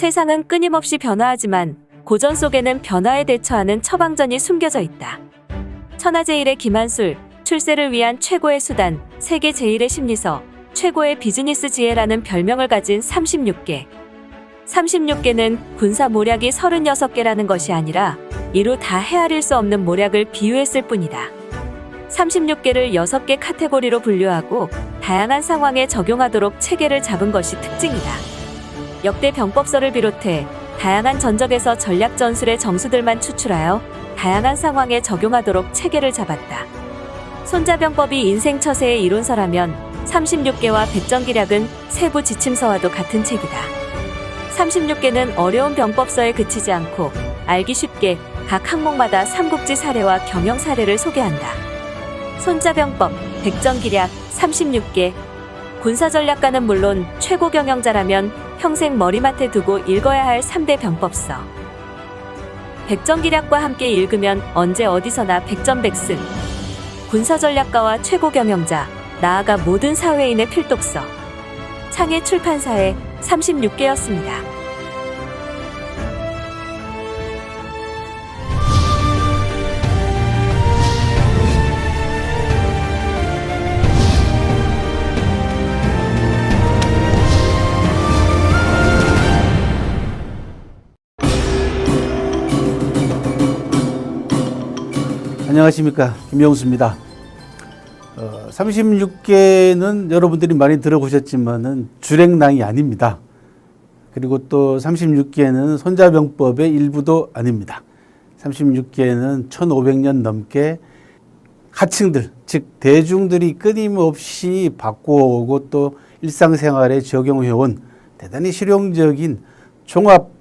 세상은 끊임없이 변화하지만 고전 속에는 변화에 대처하는 처방전이 숨겨져 있다. 천하제일의 김한술, 출세를 위한 최고의 수단, 세계 제일의 심리서, 최고의 비즈니스 지혜라는 별명을 가진 36개. 36개는 군사 모략이 36개라는 것이 아니라 이루 다 헤아릴 수 없는 모략을 비유했을 뿐이다. 36개를 6개 카테고리로 분류하고 다양한 상황에 적용하도록 체계를 잡은 것이 특징이다. 역대 병법서를 비롯해 다양한 전적에서 전략 전술의 정수들만 추출하여 다양한 상황에 적용하도록 체계를 잡았다. 손자병법이 인생 처세의 이론서라면 36개와 백전기략은 세부 지침서와도 같은 책이다. 36개는 어려운 병법서에 그치지 않고 알기 쉽게 각 항목마다 삼국지 사례와 경영 사례를 소개한다. 손자병법, 백전기략, 36개. 군사전략가는 물론 최고 경영자라면 평생 머리맡에 두고 읽어야 할 3대 병법서. 백전기략과 함께 읽으면 언제 어디서나 백전백승. 군사전략가와 최고 경영자, 나아가 모든 사회인의 필독서. 창의 출판사에 36개였습니다. 안녕하십니까, 김영수입니다. 36개는 여러분들이 많이 들어보셨지만은 주랭랑이 아닙니다. 그리고 또 36개는 손자병법의 일부도 아닙니다. 36개는 1500년 넘게 하층들, 즉 대중들이 끊임없이 바꿔오고 또 일상생활에 적용해온 대단히 실용적인 종합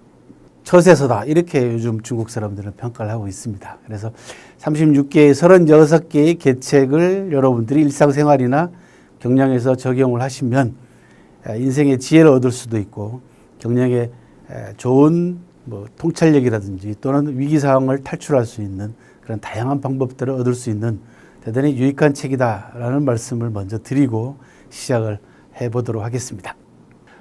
처세서다, 이렇게 요즘 중국 사람들은 평가를 하고 있습니다. 그래서 36개의 36개의 계책을 여러분들이 일상생활이나 경영에서 적용을 하시면 인생의 지혜를 얻을 수도 있고 경영에 좋은 통찰력이라든지 또는 위기 상황을 탈출할 수 있는 그런 다양한 방법들을 얻을 수 있는 대단히 유익한 책이다라는 말씀을 먼저 드리고 시작을 해보도록 하겠습니다.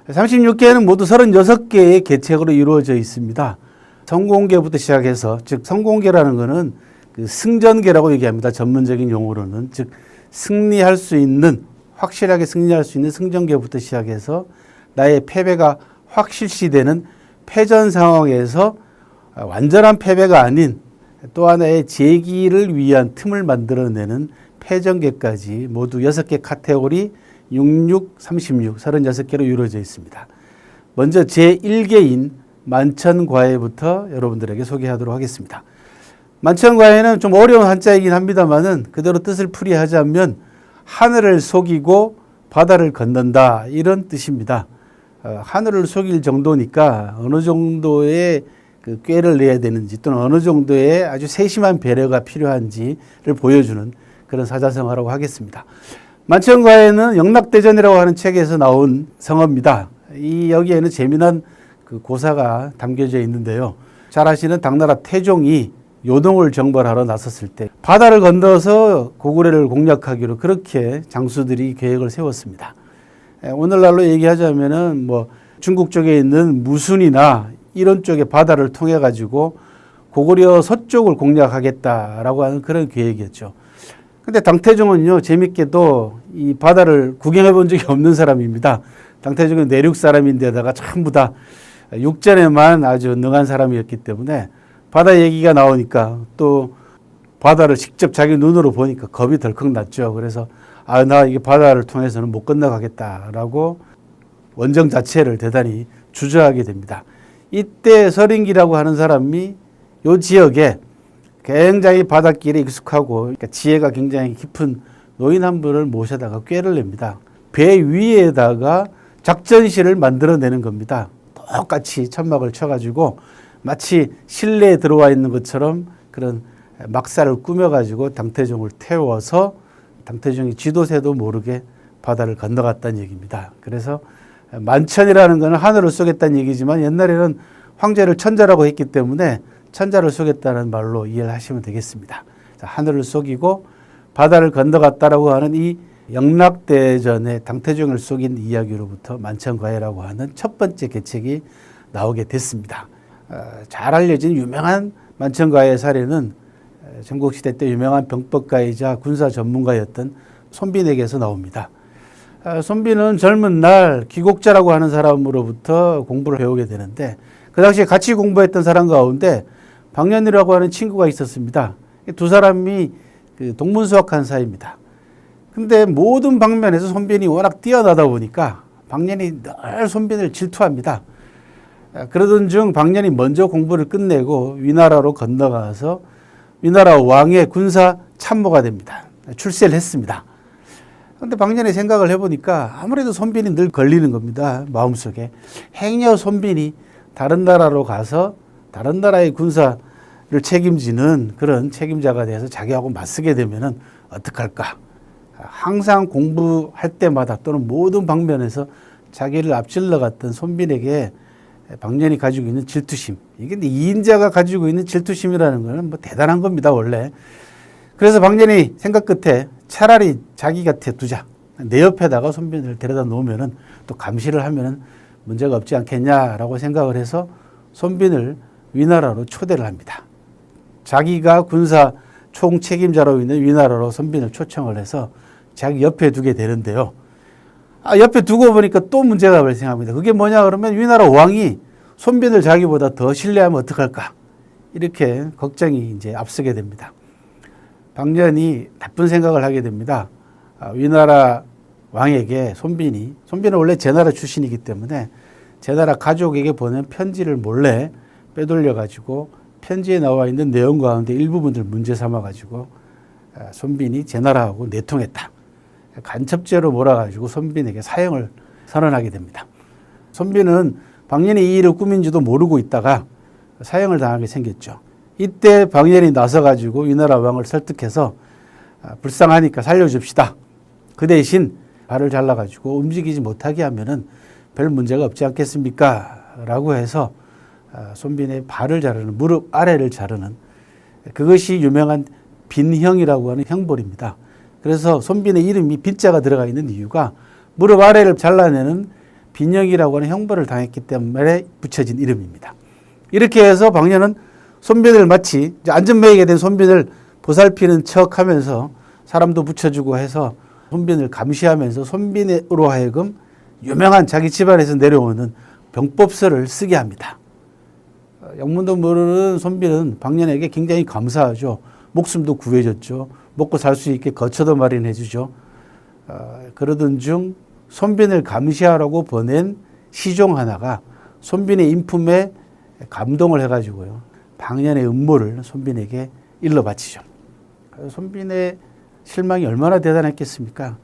36개는 모두 36개의 계책으로 이루어져 있습니다. 성공계부터 시작해서, 즉 성공계라는 것은 그 승전계라고 얘기합니다. 전문적인 용어로는. 즉 승리할 수 있는, 확실하게 승리할 수 있는 승전계부터 시작해서 나의 패배가 확실시되는 패전 상황에서 완전한 패배가 아닌 또 하나의 재기를 위한 틈을 만들어내는 패전계까지 모두 6개 카테고리 66, 36, 36개로 이루어져 있습니다. 먼저 제1계인 만천과해부터 여러분들에게 소개하도록 하겠습니다. 만천과해는 좀 어려운 한자이긴 합니다만은 그대로 뜻을 풀이하자면 하늘을 속이고 바다를 건넌다, 이런 뜻입니다. 하늘을 속일 정도니까 어느 정도의 그 꾀를 내야 되는지 또는 어느 정도의 아주 세심한 배려가 필요한지를 보여주는 그런 사자성어라고 하겠습니다. 만천과해는 영락대전이라고 하는 책에서 나온 성어입니다. 여기에는 재미난 그 고사가 담겨져 있는데요. 잘 아시는 당나라 태종이 요동을 정벌하러 나섰을 때 바다를 건너서 고구려를 공략하기로 그렇게 장수들이 계획을 세웠습니다. 오늘날로 얘기하자면은 중국 쪽에 있는 무순이나 이런 쪽의 바다를 통해 가지고 고구려 서쪽을 공략하겠다라고 하는 그런 계획이었죠. 근데 당태종은요, 재밌게도 이 바다를 구경해 본 적이 없는 사람입니다. 당태종은 내륙 사람인데다가 전부 다 육전에만 아주 능한 사람이었기 때문에 바다 얘기가 나오니까 또 바다를 직접 자기 눈으로 보니까 겁이 덜컥 났죠. 그래서 나 이게 바다를 통해서는 못 건너가겠다라고 원정 자체를 대단히 주저하게 됩니다. 이때 서린기라고 하는 사람이 이 지역에 굉장히 바닷길에 익숙하고 그러니까 지혜가 굉장히 깊은 노인 한 분을 모셔다가 꾀를 냅니다. 배 위에다가 작전실을 만들어내는 겁니다. 똑같이 천막을 쳐가지고 마치 실내에 들어와 있는 것처럼 그런 막사를 꾸며가지고 당태종을 태워서 당태종이 쥐도새도 모르게 바다를 건너갔다는 얘기입니다. 그래서 만천이라는 것은 하늘을 쏘겠다는 얘기지만 옛날에는 황제를 천자라고 했기 때문에 천자를 쏘겠다는 말로 이해를 하시면 되겠습니다. 하늘을 쏘기고 바다를 건너갔다라고 하는 이 영락대전의 당태종을 속인 이야기로부터 만천과해라고 하는 첫 번째 계책이 나오게 됐습니다. 잘 알려진 유명한 만천가의 사례는 전국시대 때 유명한 병법가이자 군사 전문가였던 손빈에게서 나옵니다. 손빈은 젊은 날 기곡자라고 하는 사람으로부터 공부를 배우게 되는데 그 당시에 같이 공부했던 사람 가운데 박년이라고 하는 친구가 있었습니다. 두 사람이 동문수학한 사이입니다. 근데 모든 방면에서 손빈이 워낙 뛰어나다 보니까 박년이 늘 손빈을 질투합니다. 그러던 중 박년이 먼저 공부를 끝내고 위나라로 건너가서 위나라 왕의 군사 참모가 됩니다. 출세를 했습니다. 그런데 박년이 생각을 해보니까 아무래도 손빈이 늘 걸리는 겁니다. 마음속에. 행여 손빈이 다른 나라로 가서 다른 나라의 군사를 책임지는 그런 책임자가 돼서 자기하고 맞서게 되면은 어떡할까. 항상 공부할 때마다 또는 모든 방면에서 자기를 앞질러 갔던 손빈에게 박년이 가지고 있는 질투심. 이게 이인자가 가지고 있는 질투심이라는 거는 뭐 대단한 겁니다, 원래. 그래서 박년이 생각 끝에 차라리 자기 곁에 두자. 내 옆에다가 손빈을 데려다 놓으면은 또 감시를 하면은 문제가 없지 않겠냐라고 생각을 해서 손빈을 위나라로 초대를 합니다. 자기가 군사 총책임자로 있는 위나라로 손빈을 초청을 해서 자기 옆에 두게 되는데요. 옆에 두고 보니까 또 문제가 발생합니다. 그게 뭐냐 그러면 위나라 왕이 손빈을 자기보다 더 신뢰하면 어떡할까? 이렇게 걱정이 이제 앞서게 됩니다. 박년이 나쁜 생각을 하게 됩니다. 위나라 왕에게 손빈은 원래 제나라 출신이기 때문에 제나라 가족에게 보낸 편지를 몰래 빼돌려 가지고 편지에 나와 있는 내용 가운데 일부분을 문제 삼아 가지고 손빈이 제나라하고 내통했다. 간첩죄로 몰아가지고 손빈에게 사형을 선언하게 됩니다. 손빈은 박년이 이 일을 꾸민지도 모르고 있다가 사형을 당하게 생겼죠. 이때 박년이 나서가지고 위나라 왕을 설득해서 불쌍하니까 살려줍시다. 그 대신 발을 잘라가지고 움직이지 못하게 하면은 별 문제가 없지 않겠습니까? 라고 해서 손빈의 발을 자르는, 무릎 아래를 자르는 그것이 유명한 빈형이라고 하는 형벌입니다. 그래서 손빈의 이름이 빈자가 들어가 있는 이유가 무릎 아래를 잘라내는 빈형이라고 하는 형벌을 당했기 때문에 붙여진 이름입니다. 이렇게 해서 박년은 손빈을 마치 안전매이게 된 손빈을 보살피는 척하면서 사람도 붙여주고 해서 손빈을 감시하면서 손빈으로 하여금 유명한 자기 집안에서 내려오는 병법서를 쓰게 합니다. 영문도 모르는 손빈은 박년에게 굉장히 감사하죠. 목숨도 구해줬죠. 먹고 살 수 있게 거처도 마련해 주죠. 그러던 중 손빈을 감시하라고 보낸 시종 하나가 손빈의 인품에 감동을 해가지고요. 박년의 음모를 손빈에게 일러 바치죠. 손빈의 실망이 얼마나 대단했겠습니까?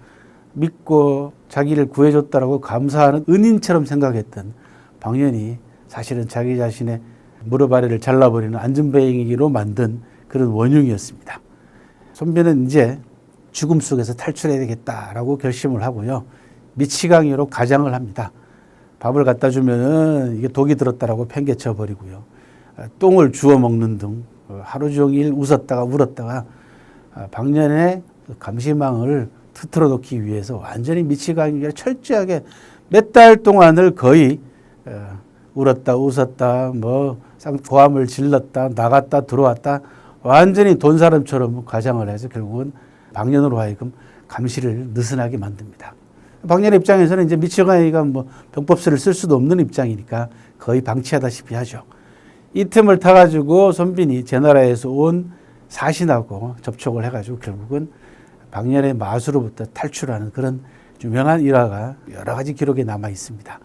믿고 자기를 구해줬다라고 감사하는 은인처럼 생각했던 박년이 사실은 자기 자신의 무릎 아래를 잘라버리는 안전뱅이로 만든 그런 원흉이었습니다. 손빈은 이제 죽음 속에서 탈출해야 되겠다라고 결심을 하고요. 미치광이로 가장을 합니다. 밥을 갖다 주면은 이게 독이 들었다라고 팽개쳐 버리고요. 똥을 주워 먹는 등 하루 종일 웃었다가 울었다가 박년의 감시망을 틀어 놓기 위해서 완전히 미치광이로 철저하게 몇 달 동안을 거의 울었다 웃었다 고함을 질렀다 나갔다 들어왔다 완전히 돈 사람처럼 가장을 해서 결국은 박년으로 하여금 감시를 느슨하게 만듭니다. 박년의 입장에서는 이제 미치광이가 병법서를 쓸 수도 없는 입장이니까 거의 방치하다시피 하죠. 이 틈을 타가지고 손빈이 제나라에서 온 사신하고 접촉을 해가지고 결국은 박년의 마수로부터 탈출하는 그런 유명한 일화가 여러 가지 기록에 남아 있습니다.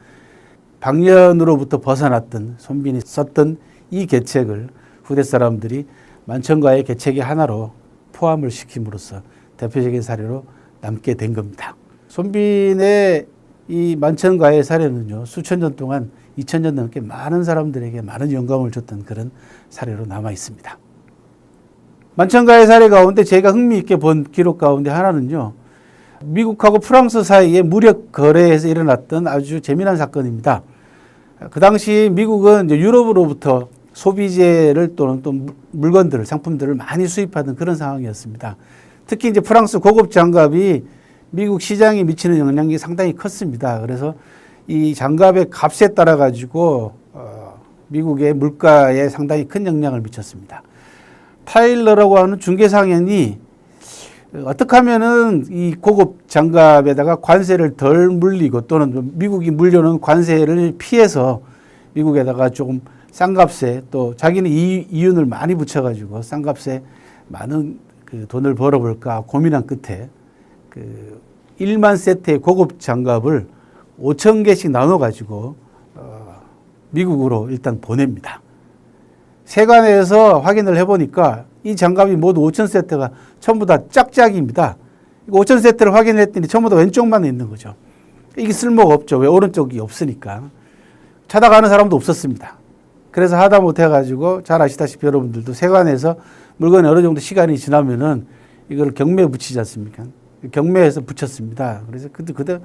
박년으로부터 벗어났던 손빈이 썼던 이 계책을 후대 사람들이 만천가의 계책의 하나로 포함을 시킴으로써 대표적인 사례로 남게 된 겁니다. 손빈의 이 만천가의 사례는요, 수천 년 동안 2000년 넘게 많은 사람들에게 많은 영감을 줬던 그런 사례로 남아 있습니다. 만천가의 사례 가운데 제가 흥미있게 본 기록 가운데 하나는요, 미국하고 프랑스 사이에 무력 거래에서 일어났던 아주 재미난 사건입니다. 그 당시 미국은 이제 유럽으로부터 소비재를 또는 또 물건들을, 상품들을 많이 수입하던 그런 상황이었습니다. 특히 이제 프랑스 고급 장갑이 미국 시장에 미치는 영향이 상당히 컸습니다. 그래서 이 장갑의 값에 따라 가지고 미국의 물가에 상당히 큰 영향을 미쳤습니다. 타일러라고 하는 중개상인이 어떻게 하면은 이 고급 장갑에다가 관세를 덜 물리고 또는 미국이 물려는 관세를 피해서 미국에다가 조금 싼 값에 또 자기는 이윤을 많이 붙여가지고 싼 값에 많은 그 돈을 벌어볼까 고민한 끝에 그 1만 세트의 고급 장갑을 5천 개씩 나눠가지고 미국으로 일단 보냅니다. 세관에서 확인을 해보니까 이 장갑이 모두 5천 세트가 전부 다 짝짝입니다. 5천 세트를 확인했더니 전부 다 왼쪽만 있는 거죠. 이게 쓸모가 없죠. 왜 오른쪽이 없으니까. 찾아가는 사람도 없었습니다. 그래서 하다 못해가지고 잘 아시다시피 여러분들도 세관에서 물건이 어느 정도 시간이 지나면은 이걸 경매에 붙이지 않습니까? 경매에서 붙였습니다. 그래서 그때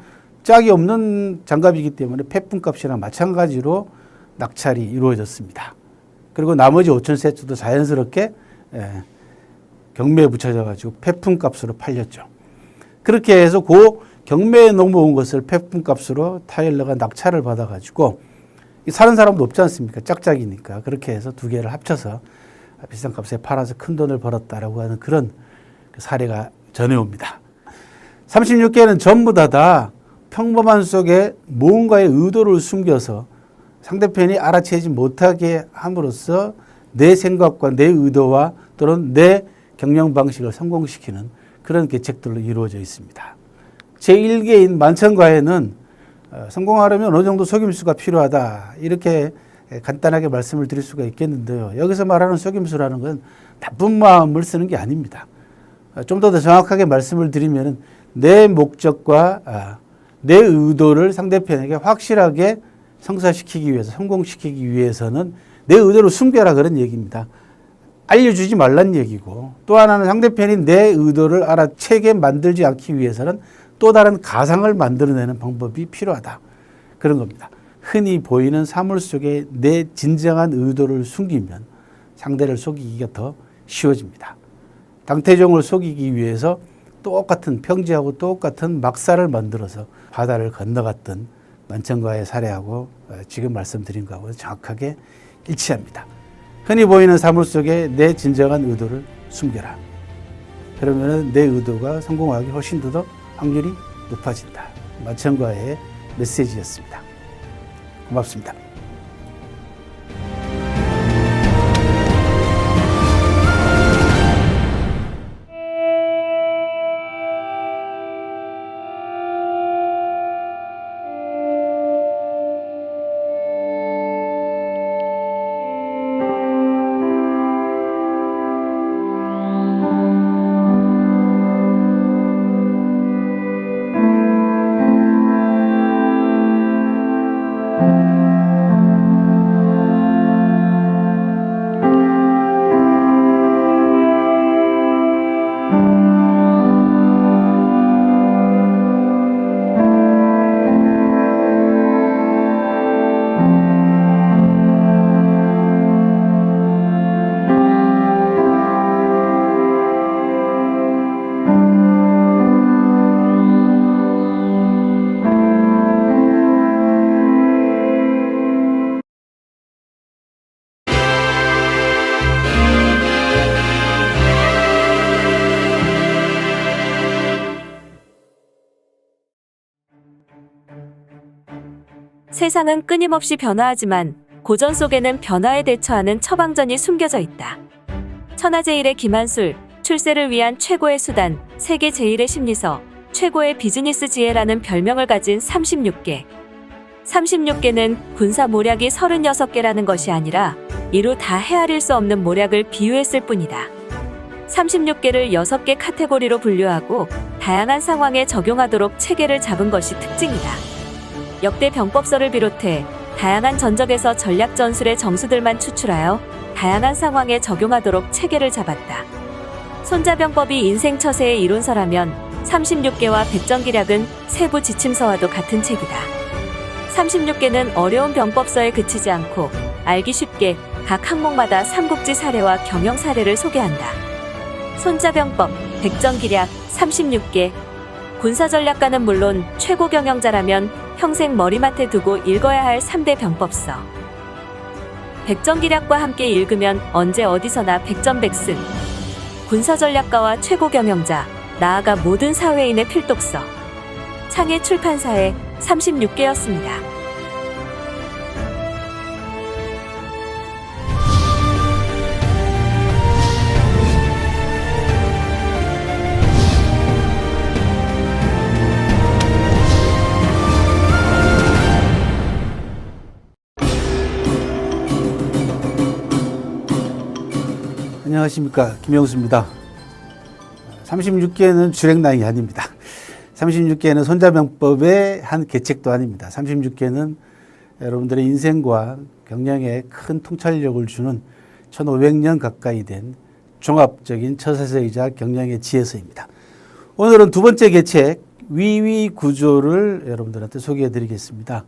짝이 없는 장갑이기 때문에 폐품값이랑 마찬가지로 낙찰이 이루어졌습니다. 그리고 나머지 5천 세트도 자연스럽게 경매에 붙여져가지고 폐품값으로 팔렸죠. 그렇게 해서 그 경매에 넘어온 것을 폐품값으로 타일러가 낙찰을 받아가지고 사는 사람도 없지 않습니까? 짝짝이니까. 그렇게 해서 두 개를 합쳐서 비싼 값에 팔아서 큰 돈을 벌었다라고 하는 그런 사례가 전해옵니다. 36개는 전부 다 평범한 속에 무언가의 의도를 숨겨서 상대편이 알아채지 못하게 함으로써 내 생각과 내 의도와 또는 내 경영 방식을 성공시키는 그런 계책들로 이루어져 있습니다. 제1계인 만천과에는 성공하려면 어느 정도 속임수가 필요하다 이렇게 간단하게 말씀을 드릴 수가 있겠는데요. 여기서 말하는 속임수라는 건 나쁜 마음을 쓰는 게 아닙니다. 좀 더 정확하게 말씀을 드리면 내 목적과 내 의도를 상대편에게 확실하게 성사시키기 위해서 성공시키기 위해서는 내 의도를 숨겨라 그런 얘기입니다. 알려주지 말란 얘기고 또 하나는 상대편이 내 의도를 알아채게 만들지 않기 위해서는 또 다른 가상을 만들어내는 방법이 필요하다. 그런 겁니다. 흔히 보이는 사물 속에 내 진정한 의도를 숨기면 상대를 속이기가 더 쉬워집니다. 당태종을 속이기 위해서 똑같은 평지하고 똑같은 막사를 만들어서 바다를 건너갔던 만천과의 사례하고 지금 말씀드린 거하고 정확하게 일치합니다. 흔히 보이는 사물 속에 내 진정한 의도를 숨겨라. 그러면 내 의도가 성공하기 훨씬 더 확률이 높아진다. 만천과의 메시지였습니다. 고맙습니다. 세상은 끊임없이 변화하지만 고전 속에는 변화에 대처하는 처방전이 숨겨져 있다. 천하제일의 김한술, 출세를 위한 최고의 수단, 세계 제일의 심리서, 최고의 비즈니스 지혜라는 별명을 가진 36개. 36개는 군사 모략이 36개라는 것이 아니라 이루 다 헤아릴 수 없는 모략을 비유했을 뿐이다. 36개를 6개 카테고리로 분류하고 다양한 상황에 적용하도록 체계를 잡은 것이 특징이다. 역대 병법서를 비롯해 다양한 전적에서 전략 전술의 정수들만 추출하여 다양한 상황에 적용하도록 체계를 잡았다. 손자병법이 인생 처세의 이론서라면 36개와 백전기략은 세부 지침서와도 같은 책이다. 36개는 어려운 병법서에 그치지 않고 알기 쉽게 각 항목마다 삼국지 사례와 경영 사례를 소개한다. 손자병법, 백전기략, 36개. 군사전략가는 물론 최고 경영자라면 평생 머리맡에 두고 읽어야 할 3대 병법서. 백전기략과 함께 읽으면 언제 어디서나 백전백승. 군사전략가와 최고 경영자, 나아가 모든 사회인의 필독서. 창의 출판사에 36개였습니다. 안녕하십니까, 김영수입니다. 36개는 주랭랑이 아닙니다. 36개는 손자병법의 한 계책도 아닙니다. 36개는 여러분들의 인생과 경영에 큰 통찰력을 주는 1500년 가까이 된 종합적인 처세서이자 경영의 지혜서입니다. 오늘은 두 번째 계책 위위구조를 여러분들한테 소개해 드리겠습니다.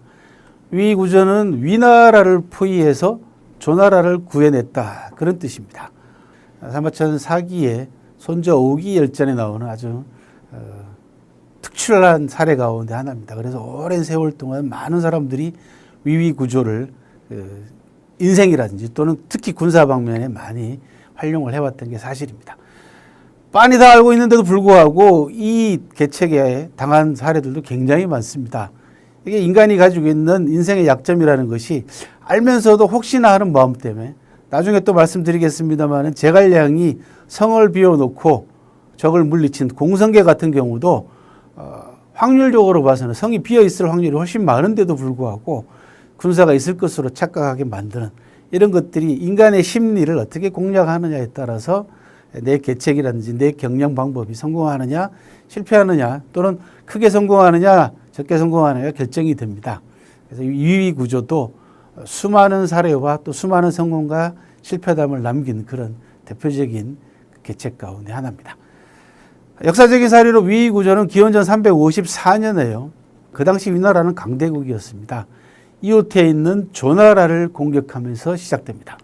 위위구조는 위나라를 포위해서 조나라를 구해냈다, 그런 뜻입니다. 사마천 4기의 손저 5기 열전에 나오는 아주 특출한 사례 가운데 하나입니다. 그래서 오랜 세월 동안 많은 사람들이 위위구조를 인생이라든지 또는 특히 군사 방면에 많이 활용을 해왔던 게 사실입니다. 빤히 다 알고 있는데도 불구하고 이 계책에 당한 사례들도 굉장히 많습니다. 이게 인간이 가지고 있는 인생의 약점이라는 것이 알면서도 혹시나 하는 마음 때문에, 나중에 또 말씀드리겠습니다만 제갈량이 성을 비워놓고 적을 물리친 공성계 같은 경우도 확률적으로 봐서는 성이 비어있을 확률이 훨씬 많은데도 불구하고 군사가 있을 것으로 착각하게 만드는 이런 것들이 인간의 심리를 어떻게 공략하느냐에 따라서 내 계책이라든지 내 경영 방법이 성공하느냐 실패하느냐 또는 크게 성공하느냐 적게 성공하느냐가 결정이 됩니다. 그래서 위위 구조도 수많은 사례와 또 수많은 성공과 실패담을 남긴 그런 대표적인 계책 가운데 하나입니다. 역사적인 사례로 위위 구조는 기원전 354년에요. 그 당시 위나라는 강대국이었습니다. 이웃에 있는 조나라를 공격하면서 시작됩니다.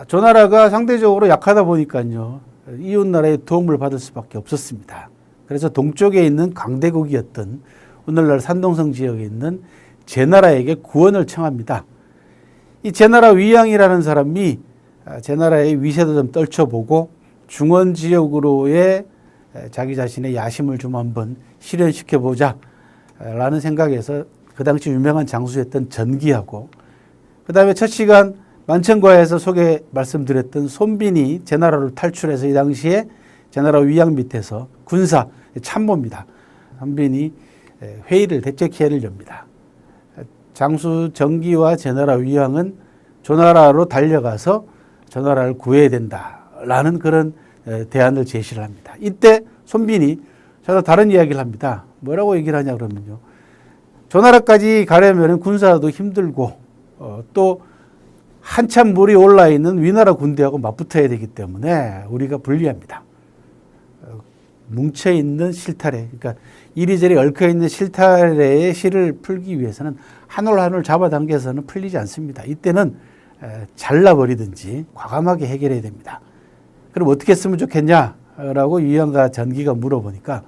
조나라가 상대적으로 약하다 보니까요, 이웃 나라의 도움을 받을 수밖에 없었습니다. 그래서 동쪽에 있는 강대국이었던 오늘날 산동성 지역에 있는 제나라에게 구원을 청합니다. 이 제나라 위양이라는 사람이 제나라의 위세도 좀 떨쳐보고 중원 지역으로의 자기 자신의 야심을 좀 한번 실현시켜보자 라는 생각에서 그 당시 유명한 장수였던 전기하고, 그 다음에 첫 시간 만천과에서 소개 말씀드렸던 손빈이 제나라로 탈출해서 이 당시에 제나라 위양 밑에서 군사 참모입니다. 손빈이 대책회의를 엽니다. 장수 정기와 제나라 위양은 조나라로 달려가서 조나라를 구해야 된다라는 그런 대안을 제시를 합니다. 이때 손빈이 전혀 다른 이야기를 합니다. 뭐라고 얘기를 하냐 그러면요, 조나라까지 가려면 군사도 힘들고 또 한참 물이 올라 있는 위나라 군대하고 맞붙어야 되기 때문에 우리가 불리합니다. 뭉쳐있는 실타래, 그러니까 이리저리 얽혀있는 실타래의 실을 풀기 위해서는 한 올 한 올 잡아당겨서는 풀리지 않습니다. 이때는 잘라버리든지 과감하게 해결해야 됩니다. 그럼 어떻게 했으면 좋겠냐라고 위양과 전기가 물어보니까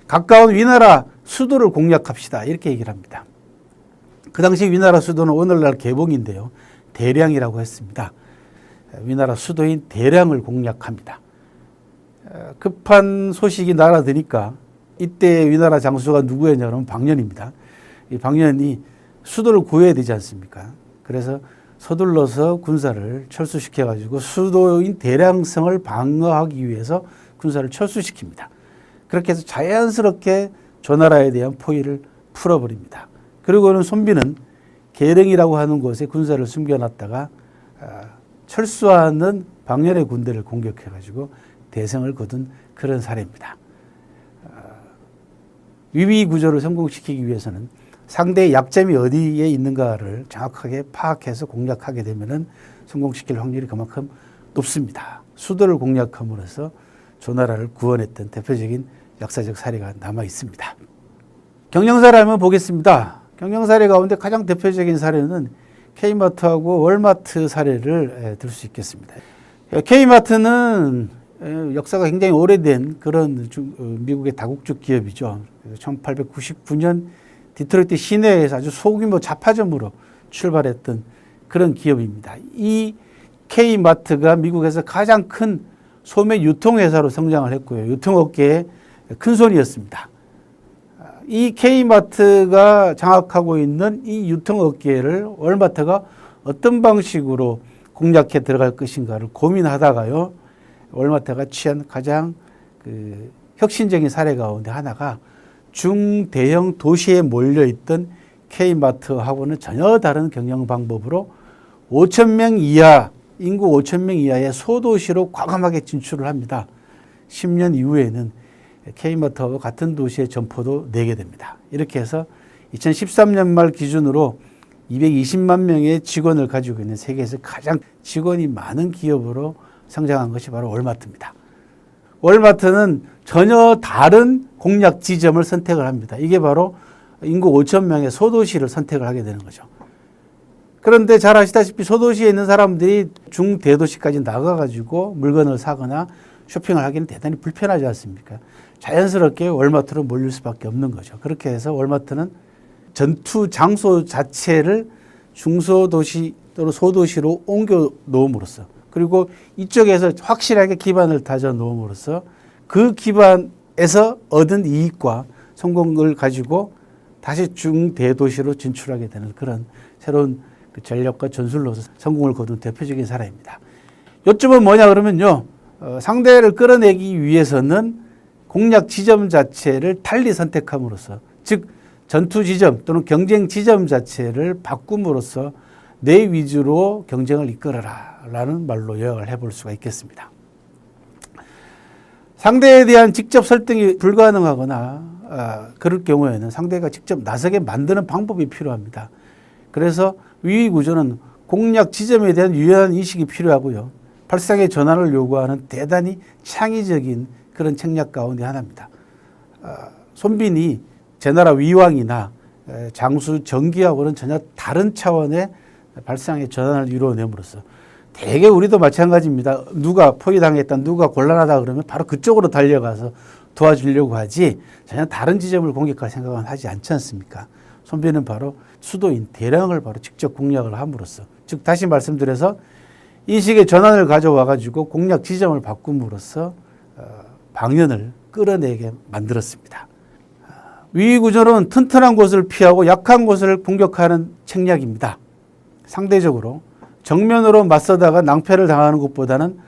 가까운 위나라 수도를 공략합시다, 이렇게 얘기를 합니다. 그 당시 위나라 수도는 오늘날 개봉인데요, 대량이라고 했습니다. 위나라 수도인 대량을 공략합니다. 급한 소식이 날아드니까 이때 위나라 장수가 누구였냐면 방면입니다. 이 방면이 수도를 구해야 되지 않습니까? 그래서 서둘러서 군사를 철수시켜가지고 수도인 대량성을 방어하기 위해서 군사를 철수시킵니다. 그렇게 해서 자연스럽게 조나라에 대한 포위를 풀어버립니다. 그리고는 손빈은 계령이라고 하는 곳에 군사를 숨겨놨다가 철수하는 방면의 군대를 공격해가지고 대승을 거둔 그런 사례입니다. 위위 구조를 성공시키기 위해서는 상대의 약점이 어디에 있는가를 정확하게 파악해서 공략하게 되면 성공시킬 확률이 그만큼 높습니다. 수도를 공략함으로써 조나라를 구원했던 대표적인 역사적 사례가 남아 있습니다. 경영사례 한번 보겠습니다. 경영사례 가운데 가장 대표적인 사례는 K마트하고 월마트 사례를 들 수 있겠습니다. K마트는 역사가 굉장히 오래된 그런 미국의 다국적 기업이죠. 1899년 디트로이트 시내에서 아주 소규모 자파점으로 출발했던 그런 기업입니다. 이 K마트가 미국에서 가장 큰 소매 유통회사로 성장을 했고요. 유통업계의 큰손이었습니다. 이 K마트가 장악하고 있는 이 유통업계를 월마트가 어떤 방식으로 공략해 들어갈 것인가를 고민하다가요. 월마트가 취한 가장 혁신적인 사례 가운데 하나가 중대형 도시에 몰려있던 K마트하고는 전혀 다른 경영 방법으로 5,000명 이하, 인구 5,000명 이하의 소도시로 과감하게 진출을 합니다. 10년 이후에는 K마트와 같은 도시의 점포도 내게 됩니다. 이렇게 해서 2013년 말 기준으로 220만 명의 직원을 가지고 있는 세계에서 가장 직원이 많은 기업으로 성장한 것이 바로 월마트입니다. 월마트는 전혀 다른 공략 지점을 선택을 합니다. 이게 바로 인구 5,000명의 소도시를 선택을 하게 되는 거죠. 그런데 잘 아시다시피 소도시에 있는 사람들이 중대도시까지 나가가지고 물건을 사거나 쇼핑을 하기는 대단히 불편하지 않습니까? 자연스럽게 월마트로 몰릴 수밖에 없는 거죠. 그렇게 해서 월마트는 전투 장소 자체를 중소도시 또는 소도시로 옮겨 놓음으로써 그리고 이쪽에서 확실하게 기반을 다져 놓음으로써 그 기반에서 얻은 이익과 성공을 가지고 다시 중대도시로 진출하게 되는 그런 새로운 전략과 전술로서 성공을 거둔 대표적인 사례입니다. 요점은 뭐냐 그러면요. 상대를 끌어내기 위해서는 공략 지점 자체를 달리 선택함으로써 즉 전투 지점 또는 경쟁 지점 자체를 바꿈으로써 내 위주로 경쟁을 이끌어라 라는 말로 요약을 해볼 수가 있겠습니다. 상대에 대한 직접 설득이 불가능하거나 그럴 경우에는 상대가 직접 나서게 만드는 방법이 필요합니다. 그래서 위위 구조는 공략 지점에 대한 유연한 인식이 필요하고요. 발상의 전환을 요구하는 대단히 창의적인 그런 책략 가운데 하나입니다. 손빈이 제나라 위왕이나 장수 정기하고는 전혀 다른 차원의 발상의 전환을 이루어냄으로써 대개 우리도 마찬가지입니다. 누가 포위당했다, 누가 곤란하다 그러면 바로 그쪽으로 달려가서 도와주려고 하지 전혀 다른 지점을 공격할 생각은 하지 않지 않습니까? 손빈은 바로 수도인 대량을 바로 직접 공략을 함으로써 즉 다시 말씀드려서 인식의 전환을 가져와 가지고 공략 지점을 바꿈으로써 방연을 끌어내게 만들었습니다. 위위 구조는 튼튼한 곳을 피하고 약한 곳을 공격하는 책략입니다. 상대적으로 정면으로 맞서다가 낭패를 당하는 것보다는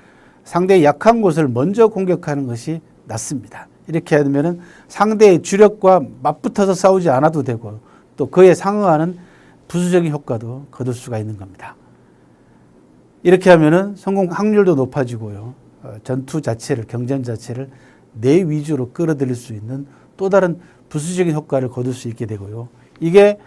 상대의 약한 곳을 먼저 공격하는 것이 낫습니다. 이렇게 하면 상대의 주력과 맞붙어서 싸우지 않아도 되고 또 그에 상응하는 부수적인 효과도 거둘 수가 있는 겁니다. 이렇게 하면 성공 확률도 높아지고요. 전투 자체를, 경전 자체를 내 위주로 끌어들일 수 있는 또 다른 부수적인 효과를 거둘 수 있게 되고요. 이게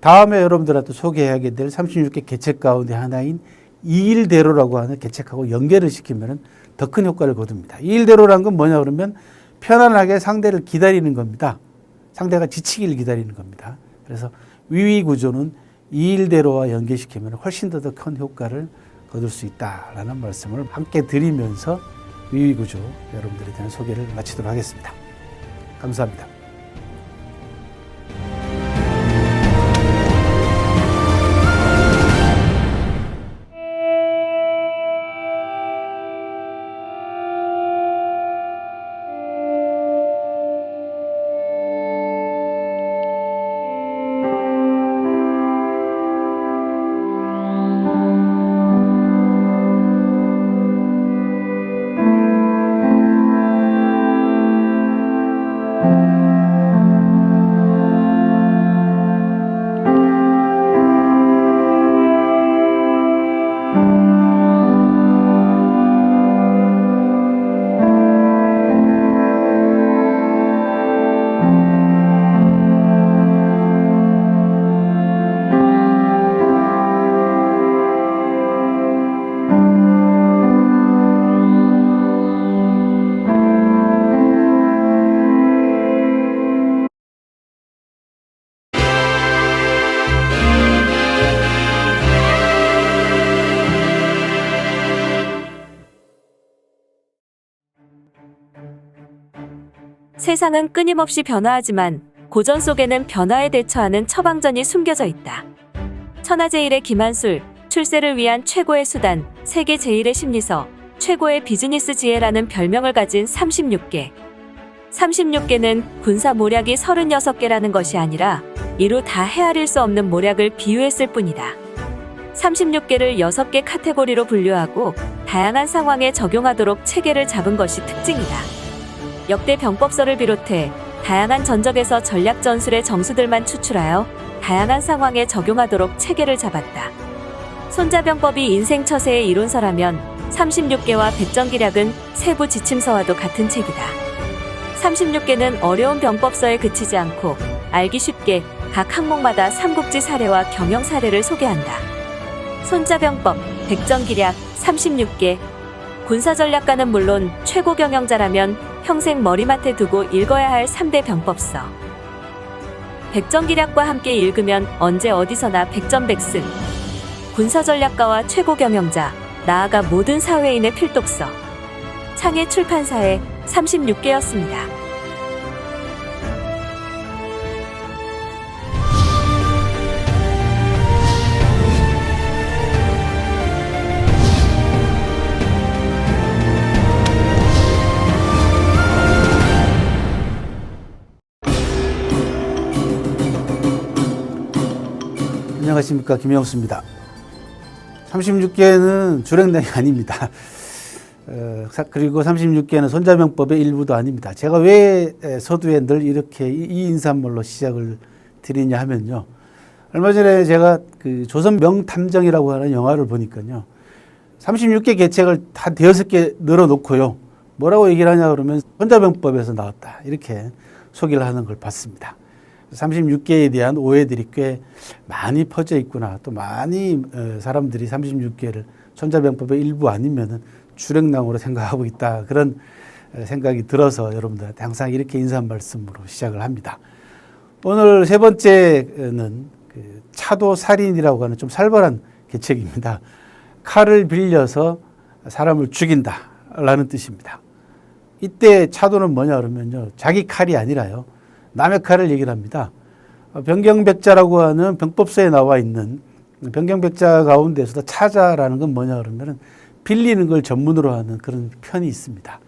다음에 여러분들한테 소개하게 될 36개 계책 가운데 하나인 2일대로라고 하는 계책하고 연결을 시키면 더 큰 효과를 거둡니다. 2일대로라는 건 뭐냐 그러면 편안하게 상대를 기다리는 겁니다. 상대가 지치기를 기다리는 겁니다. 그래서 위위 구조는 2일대로와 연계시키면 훨씬 더 큰 효과를 거둘 수 있다라는 말씀을 함께 드리면서 위위 구조 여러분들에 대한 소개를 마치도록 하겠습니다. 감사합니다. 세상은 끊임없이 변화하지만 고전 속에는 변화에 대처하는 처방전이 숨겨져 있다. 천하제일의 김한술, 출세를 위한 최고의 수단, 세계 제1의 심리서, 최고의 비즈니스 지혜라는 별명을 가진 36개. 36개는 군사 모략이 36개라는 것이 아니라 이루 다 헤아릴 수 없는 모략을 비유했을 뿐이다. 36개를 6개 카테고리로 분류하고 다양한 상황에 적용하도록 체계를 잡은 것이 특징이다. 역대 병법서를 비롯해 다양한 전적에서 전략 전술의 정수들만 추출하여 다양한 상황에 적용하도록 체계를 잡았다. 손자병법이 인생 처세의 이론서라면 36개와 백전기략은 세부 지침서와도 같은 책이다. 36개는 어려운 병법서에 그치지 않고 알기 쉽게 각 항목마다 삼국지 사례와 경영 사례를 소개한다. 손자병법, 백전기략, 36개. 군사전략가는 물론 최고 경영자라면 평생 머리맡에 두고 읽어야 할 3대 병법서. 백전기략과 함께 읽으면 언제 어디서나 백전백승. 군사전략가와 최고 경영자, 나아가 모든 사회인의 필독서. 창의 출판사에 36개였습니다. 안녕하십니까, 김영수입니다. 36개는 주랭랑이 아닙니다. 그리고 36개는 손자병법의 일부도 아닙니다. 제가 왜 서두에 늘 이렇게 이 인사말로 시작을 드리냐 하면요. 얼마 전에 제가 그 조선 명탐정이라고 하는 영화를 보니까요. 36개 계책을 다 6개 늘어놓고요. 뭐라고 얘기를 하냐 그러면 손자병법에서 나왔다. 이렇게 소개를 하는 걸 봤습니다. 36개에 대한 오해들이 꽤 많이 퍼져 있구나. 또 많이 사람들이 36개를 손자병법의 일부 아니면은 주랭랑으로 생각하고 있다. 그런 생각이 들어서 여러분들한테 항상 이렇게 인사 말씀으로 시작을 합니다. 오늘 세 번째는 그 차도살인이라고 하는 좀 살벌한 계책입니다. 칼을 빌려서 사람을 죽인다라는 뜻입니다. 이때 차도는 뭐냐 그러면요. 자기 칼이 아니라요. 남의 칼을 얘기를 합니다. 변경백자라고 하는 병법서에 나와 있는 변경백자 가운데서도 차자라는 건 뭐냐 그러면은 빌리는 걸 전문으로 하는 그런 편이 있습니다.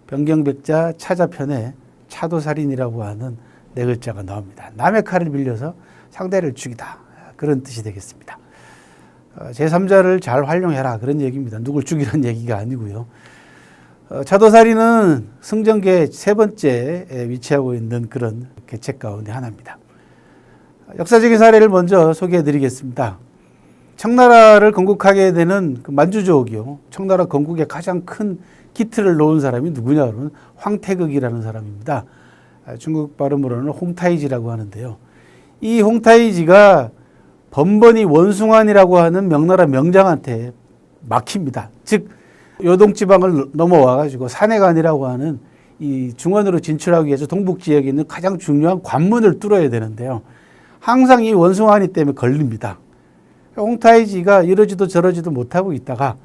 변경백자 차자편에 차도살인이라고 하는 네 글자가 나옵니다. 남의 칼을 빌려서 상대를 죽이다. 그런 뜻이 되겠습니다. 제3자를 잘 활용해라. 그런 얘기입니다. 누굴 죽이라는 얘기가 아니고요. 차도살인은 승정계 세 번째에 위치하고 있는 그런 계책 가운데 하나입니다. 역사적인 사례를 먼저 소개해 드리겠습니다. 청나라를 건국하게 되는 그 만주족이요. 청나라 건국에 가장 큰 기틀을 놓은 사람이 누구냐 그러면 황태극이라는 사람입니다. 중국 발음으로는 홍타이지라고 하는데요. 이 홍타이지가 번번이 원숭안이라고 하는 명나라 명장한테 막힙니다. 즉 요동지방을 넘어와가지고 산해관이라고 하는 이 중원으로 진출하기 위해서 동북 지역에 있는 가장 중요한 관문을 뚫어야 되는데요. 항상 이 원숭아니 때문에 걸립니다. 홍타이지가 이러지도 저러지도 못하고 있다가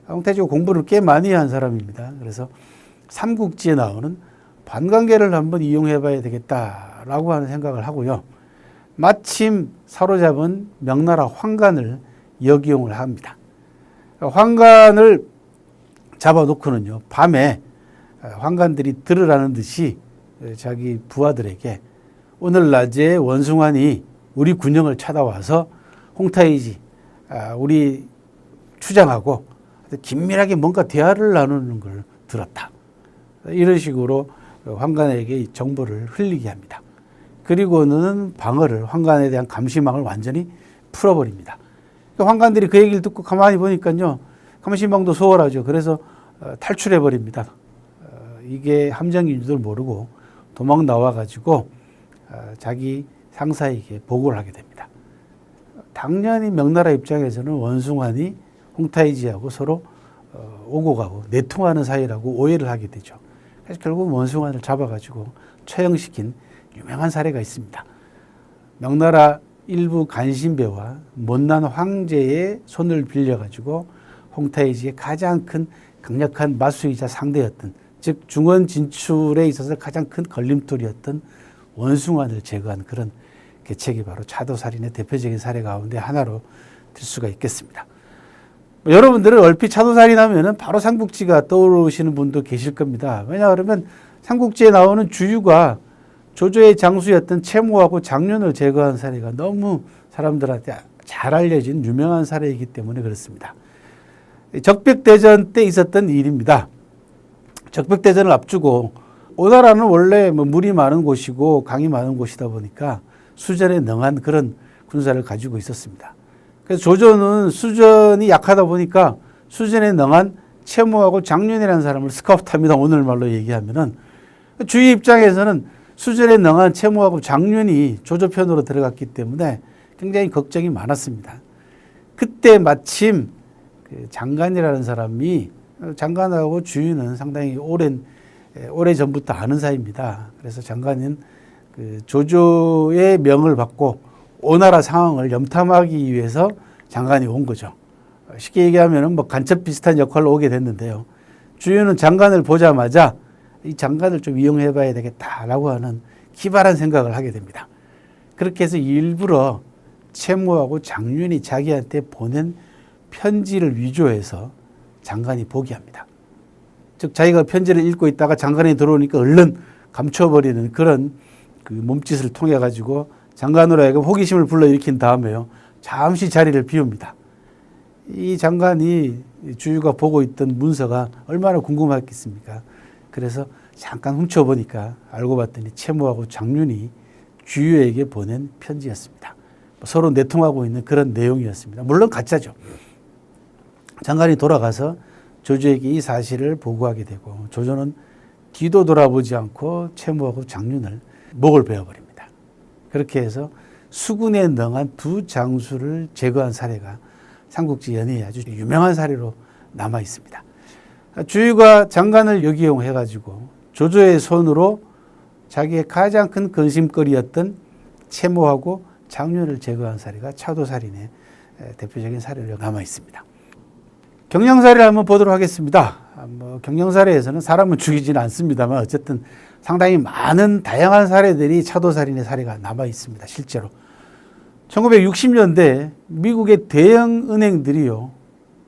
홍타이지가 공부를 꽤 많이 한 사람입니다. 그래서 삼국지에 나오는 반관계를 한번 이용해 봐야 되겠다라고 하는 생각을 하고요. 마침 사로잡은 명나라 황간을 역이용을 합니다. 황간을 잡아놓고는요, 밤에 황간들이 들으라는 듯이 자기 부하들에게 오늘 낮에 원숭안이 우리 군영을 찾아와서 홍타이지, 우리 추장하고 긴밀하게 뭔가 대화를 나누는 걸 들었다. 이런 식으로 황간에게 정보를 흘리게 합니다. 그리고는 방어를, 황간에 대한 감시망을 완전히 풀어버립니다. 황간들이 그 얘기를 듣고 가만히 보니까요, 감시망도 소홀하죠. 그래서 탈출해버립니다. 이게 함정인 줄 모르고 도망 나와가지고 자기 상사에게 보고를 하게 됩니다. 당연히 명나라 입장에서는 원숭안이 홍타이지하고 서로 오고 가고 내통하는 사이라고 오해를 하게 되죠. 그래서 결국 원숭안을 잡아가지고 처형시킨 유명한 사례가 있습니다. 명나라 일부 간신배와 못난 황제의 손을 빌려가지고 홍타이지의 가장 큰 강력한 마수이자 상대였던, 즉 중원 진출에 있어서 가장 큰 걸림돌이었던 원숭안을 제거한 그런 계책이 바로 차도살인의 대표적인 사례 가운데 하나로 들 수가 있겠습니다. 여러분들은 얼핏 차도살인하면은 바로 삼국지가 떠오르시는 분도 계실 겁니다. 왜냐 그러면 삼국지에 나오는 주유가 조조의 장수였던 채모하고 장륜을 제거한 사례가 너무 사람들한테 잘 알려진 유명한 사례이기 때문에 그렇습니다. 적벽대전 때 있었던 일입니다. 적벽대전을 앞두고 오나라는 원래 물이 많은 곳이고 강이 많은 곳이다 보니까 수전에 능한 그런 군사를 가지고 있었습니다. 그래서 조조는 수전이 약하다 보니까 수전에 능한 채모하고 장륜이라는 사람을 스카우트합니다. 오늘 말로 얘기하면은 주의 입장에서는 수전에 능한 채모하고 장륜이 조조 편으로 들어갔기 때문에 굉장히 걱정이 많았습니다. 그때 마침 그 장관이라는 사람이 장관하고 주유는 상당히 오래 전부터 아는 사이입니다. 그래서 장관은 그 조조의 명을 받고 오나라 상황을 염탐하기 위해서 장관이 온 거죠. 쉽게 얘기하면 뭐 간첩 비슷한 역할로 오게 됐는데요. 주유는 장관을 보자마자 이 장관을 좀 이용해 봐야 되겠다라고 하는 기발한 생각을 하게 됩니다. 그렇게 해서 일부러 채모하고 장륜이 자기한테 보낸 편지를 위조해서 장관이 보게 합니다. 즉 자기가 편지를 읽고 있다가 장관이 들어오니까 얼른 감춰버리는 그런 그 몸짓을 통해 가지고 장관으로 하여금 호기심을 불러일으킨 다음에요. 잠시 자리를 비웁니다. 이 장관이 주유가 보고 있던 문서가 얼마나 궁금했겠습니까? 그래서 잠깐 훔쳐보니까 알고 봤더니 채모하고 장륜이 주유에게 보낸 편지였습니다. 서로 내통하고 있는 그런 내용이었습니다. 물론 가짜죠. 장관이 돌아가서 조조에게 이 사실을 보고하게 되고 조조는 뒤도 돌아보지 않고 채모하고 장륜을 목을 베어버립니다. 그렇게 해서 수군에 능한 두 장수를 제거한 사례가 삼국지 연예에 아주 유명한 사례로 남아 있습니다. 주유가 장관을 역이용해 가지고 조조의 손으로 자기의 가장 큰 근심거리였던 채모하고 장륜을 제거한 사례가 차도살인의 대표적인 사례로 남아 있습니다. 경량사례를 한번 보도록 하겠습니다. 경량사례에서는 사람은 죽이지는 않습니다만 어쨌든 상당히 많은 다양한 사례들이 차도살인의 사례가 남아 있습니다. 실제로 1960년대 미국의 대형 은행들이요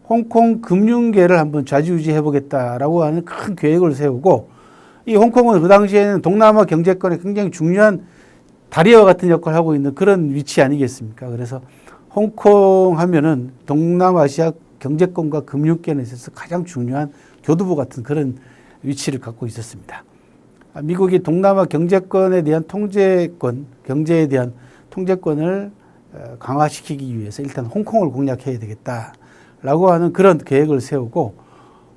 홍콩 금융계를 한번 좌지우지해 보겠다라고 하는 큰 계획을 세우고 이 홍콩은 그 당시에는 동남아 경제권에 굉장히 중요한 다리와 같은 역할을 하고 있는 그런 위치 아니겠습니까? 그래서 홍콩 하면은 동남아시아 경제권과 금융권에 있어서 가장 중요한 교두보 같은 그런 위치를 갖고 있었습니다. 미국이 동남아 경제권에 대한 통제권, 경제에 대한 통제권을 강화시키기 위해서 일단 홍콩을 공략해야 되겠다라고 하는 그런 계획을 세우고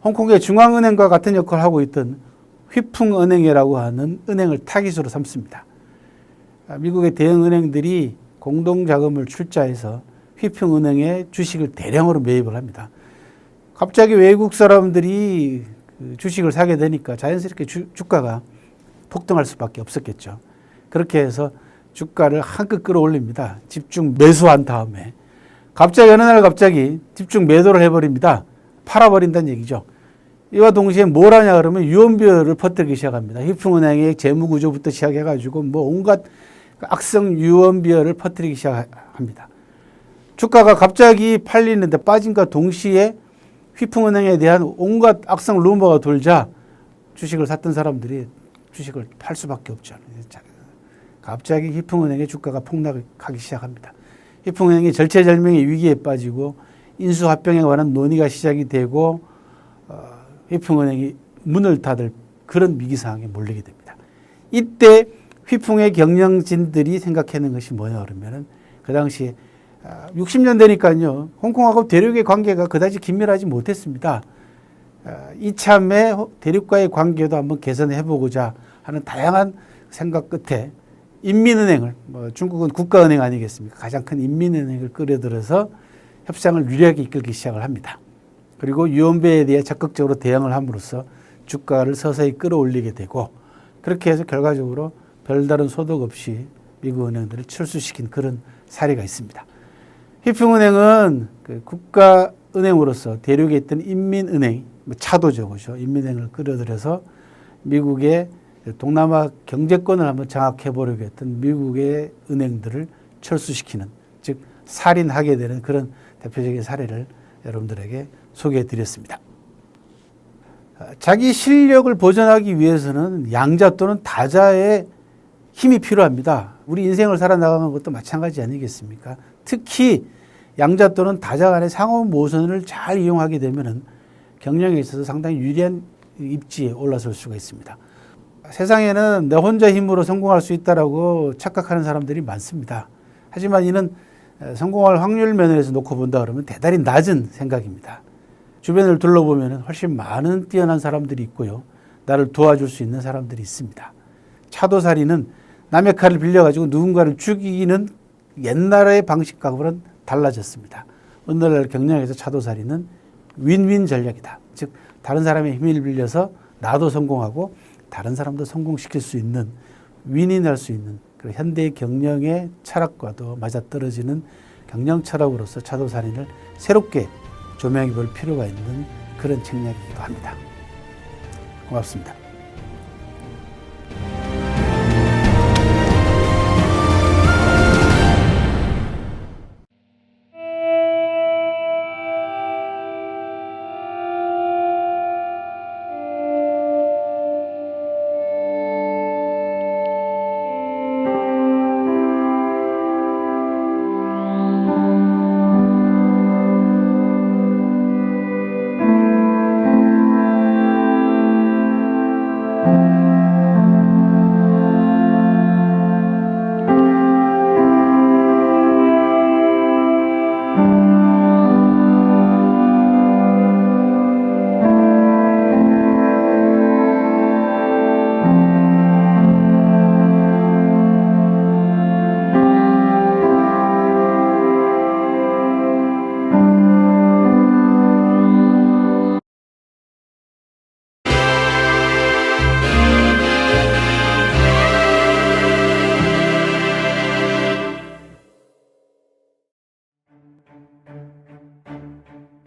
홍콩의 중앙은행과 같은 역할을 하고 있던 휘풍은행이라고 하는 은행을 타깃으로 삼습니다. 미국의 대형 은행들이 공동자금을 출자해서 휘풍은행의 주식을 대량으로 매입을 합니다. 갑자기 외국 사람들이 주식을 사게 되니까 자연스럽게 주가가 폭등할 수밖에 없었겠죠. 그렇게 해서 주가를 한껏 끌어올립니다. 집중 매수한 다음에 갑자기 어느 날 갑자기 집중 매도를 해버립니다. 팔아버린다는 얘기죠. 이와 동시에 뭘 하냐 그러면 유언비어를 퍼뜨리기 시작합니다. 휘풍은행의 재무구조부터 시작해가지고 뭐 온갖 악성 유언비어를 퍼뜨리기 시작합니다. 주가가 갑자기 팔리는데 빠진과 동시에 휘풍은행에 대한 온갖 악성 루머가 돌자 주식을 샀던 사람들이 주식을 팔 수밖에 없죠. 갑자기 휘풍은행의 주가가 폭락하기 시작합니다. 휘풍은행이 절체절명의 위기에 빠지고 인수합병에 관한 논의가 시작이 되고 휘풍은행이 문을 닫을 그런 위기 상황에 몰리게 됩니다. 이때 휘풍의 경영진들이 생각하는 것이 뭐냐 그러면은 그 당시에 60년대니까요. 홍콩하고 대륙의 관계가 그다지 긴밀하지 못했습니다. 이참에 대륙과의 관계도 한번 개선해 보고자 하는 다양한 생각 끝에 인민은행을 중국은 국가은행 아니겠습니까? 가장 큰 인민은행을 끌어들여서 협상을 유리하게 이끌기 시작을 합니다. 그리고 유언비어에 대해 적극적으로 대응을 함으로써 주가를 서서히 끌어올리게 되고 그렇게 해서 결과적으로 별다른 소득 없이 미국 은행들을 철수시킨 그런 사례가 있습니다. 휘풍은행은 그 국가은행으로서 대륙에 있던 인민은행, 차도죠, 그죠? 인민은행을 끌어들여서 미국의 동남아 경제권을 한번 장악해 보려고 했던 미국의 은행들을 철수시키는, 즉 살인하게 되는 그런 대표적인 사례를 여러분들에게 소개해 드렸습니다. 자기 실력을 보존하기 위해서는 양자 또는 다자의 힘이 필요합니다. 우리 인생을 살아나가는 것도 마찬가지 아니겠습니까? 특히 양자 또는 다자 간의 상호 모선을 잘 이용하게 되면 경영에 있어서 상당히 유리한 입지에 올라설 수가 있습니다. 세상에는 내 혼자 힘으로 성공할 수 있다고 착각하는 사람들이 많습니다. 하지만 이는 성공할 확률 면에서 놓고 본다 그러면 대단히 낮은 생각입니다. 주변을 둘러보면 훨씬 많은 뛰어난 사람들이 있고요. 나를 도와줄 수 있는 사람들이 있습니다. 차도살이는 남의 칼을 빌려가지고 누군가를 죽이는 옛날의 방식과는 달라졌습니다. 오늘날 경영에서 차도살이는 윈윈 전략이다. 즉 다른 사람의 힘을 빌려서 나도 성공하고 다른 사람도 성공시킬 수 있는 윈윈할 수 있는 그런 현대 경영의 철학과도 맞아떨어지는 경영 철학으로서 차도살인을 새롭게 조명해 볼 필요가 있는 그런 책략이기도 합니다. 고맙습니다.